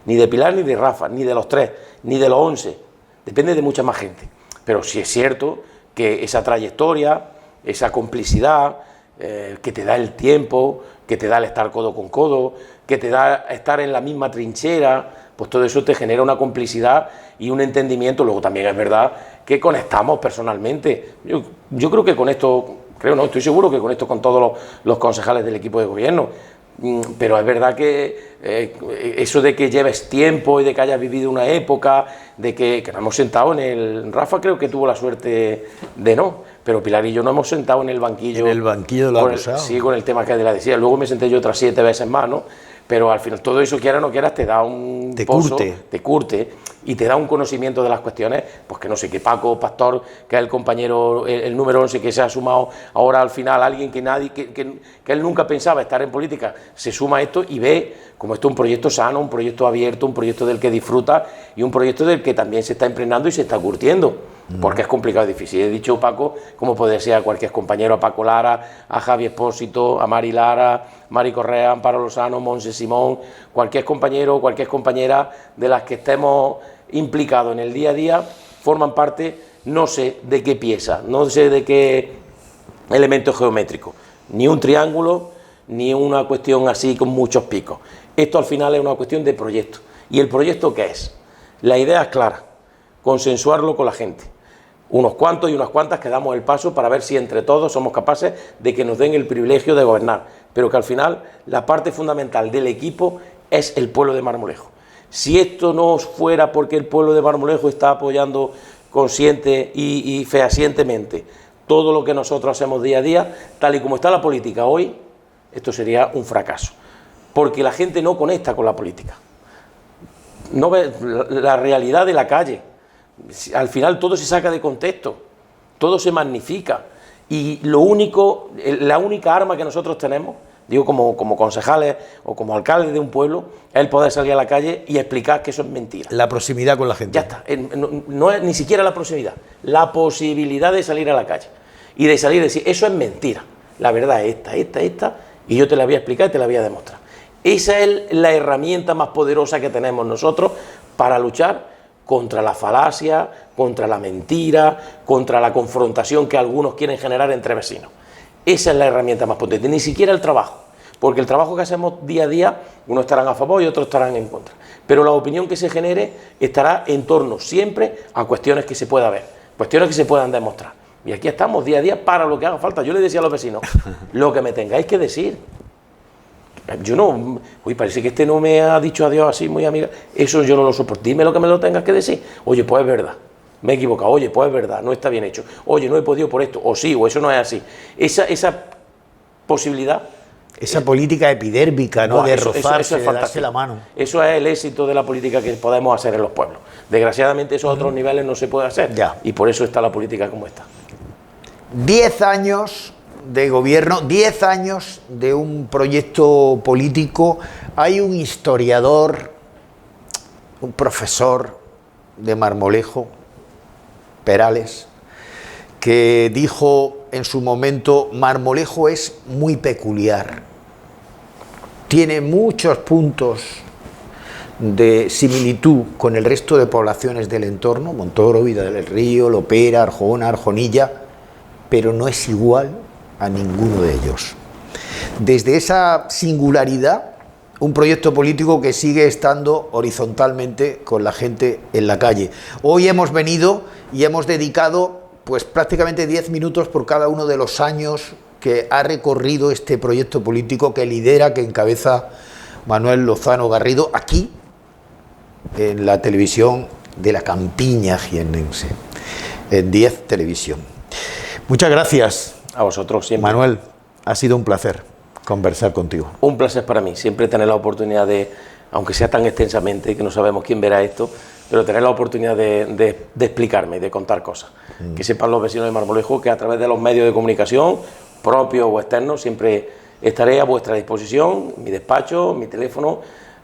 ni de Pilar, ni de Rafa, ni de los 3, ni de los 11. Depende de mucha más gente. Pero sí es cierto que esa trayectoria, esa complicidad, que te da el tiempo, que te da el estar codo con codo, que te da estar en la misma trinchera, pues todo eso te genera una complicidad y un entendimiento. Luego también es verdad que conectamos personalmente. Yo creo que con esto, estoy seguro que con esto con todos los concejales del equipo de gobierno, pero es verdad que eso de que lleves tiempo y de que hayas vivido una época, de que nos hemos sentado Rafa creo que tuvo la suerte de no, pero Pilar y yo nos hemos sentado en el banquillo. En el banquillo de la Rosado. Sí, con el tema que de la decía. Luego me senté yo otras 7 veces más, ¿no? pero al final todo eso, quieras o no quieras, te da un pozo, te curte y te da un conocimiento de las cuestiones, pues que no sé, que Paco Pastor, que es el compañero, el número 11, que se ha sumado ahora al final, alguien que él nunca pensaba estar en política, se suma a esto y ve como esto es un proyecto sano, un proyecto abierto, un proyecto del que disfruta y un proyecto del que también se está impregnando y se está curtiendo, porque es complicado y difícil. He dicho, Paco, como puede ser a cualquier compañero, a Paco Lara, a Javi Espósito, a Mari Lara, Mari Correa, Amparo Lozano, Monse Simón, cualquier compañero, cualquier compañera de las que estemos implicados en el día a día, forman parte, no sé de qué pieza, no sé de qué elemento geométrico, ni un triángulo, ni una cuestión así con muchos picos. Esto al final es una cuestión de proyecto. ¿Y el proyecto qué es? La idea es clara, consensuarlo con la gente. Unos cuantos y unas cuantas que damos el paso para ver si entre todos somos capaces de que nos den el privilegio de gobernar, pero que al final la parte fundamental del equipo es el pueblo de Marmolejo. Si esto no fuera porque el pueblo de Marmolejo está apoyando consciente y fehacientemente todo lo que nosotros hacemos día a día, tal y como está la política hoy, esto sería un fracaso, porque la gente no conecta con la política, no ve la realidad de la calle. Al final todo se saca de contexto, todo se magnifica y la única arma que nosotros tenemos, digo como concejales o como alcaldes de un pueblo, es el poder salir a la calle y explicar que eso es mentira. La proximidad con la gente. Ya está, no es ni siquiera la proximidad, la posibilidad de salir a la calle y de salir y decir, eso es mentira, la verdad es esta, y yo te la voy a explicar y te la voy a demostrar. Esa es la herramienta más poderosa que tenemos nosotros para luchar contra la falacia, contra la mentira, contra la confrontación que algunos quieren generar entre vecinos. Esa es la herramienta más potente, ni siquiera el trabajo, porque el trabajo que hacemos día a día, unos estarán a favor y otros estarán en contra, pero la opinión que se genere estará en torno siempre a cuestiones que se pueda ver, cuestiones que se puedan demostrar. Y aquí estamos día a día para lo que haga falta. Yo le decía a los vecinos, lo que me tengáis que decir. Yo no, uy, parece que este no me ha dicho adiós así, muy amiga. Eso yo no lo soporto. Dime lo que me lo tengas que decir. Oye, pues es verdad, me he equivocado. Oye, pues es verdad, no está bien hecho. Oye, no he podido por esto. O sí, o eso no es así. Esa posibilidad. Esa política epidérmica, ¿no? De rozarse, es de darse la mano. Eso es el éxito de la política que podemos hacer en los pueblos. Desgraciadamente esos otros niveles no se puede hacer. Ya. Y por eso está la política como está. 10 años de gobierno, 10 años de un proyecto político. Hay un historiador, un profesor de Marmolejo, Perales, que dijo en su momento, Marmolejo es muy peculiar, tiene muchos puntos de similitud con el resto de poblaciones del entorno, Montoro, Vida del Río, Lopera, Arjona, Arjonilla, pero no es igual a ninguno de ellos. Desde esa singularidad, un proyecto político que sigue estando horizontalmente con la gente en la calle. Hoy hemos venido y hemos dedicado pues prácticamente 10 minutos por cada uno de los años que ha recorrido este proyecto político que lidera, que encabeza Manuel Lozano Garrido, aquí en la televisión de la Campiña jiennense, en 10 Televisión. Muchas gracias. A vosotros siempre. Manuel, ha sido un placer conversar contigo. Un placer para mí, siempre tener la oportunidad de, aunque sea tan extensamente, que no sabemos quién verá esto, pero tener la oportunidad de explicarme y de contar cosas. Que sepan los vecinos de Marmolejo que a través de los medios de comunicación, propios o externos, siempre estaré a vuestra disposición, mi despacho, mi teléfono,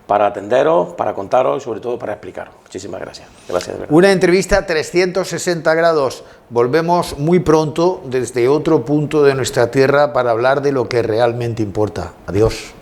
para atenderos, para contaros y sobre todo para explicaros. Muchísimas gracias. Gracias de verdad. Una entrevista 360 grados. Volvemos muy pronto desde otro punto de nuestra tierra para hablar de lo que realmente importa. Adiós.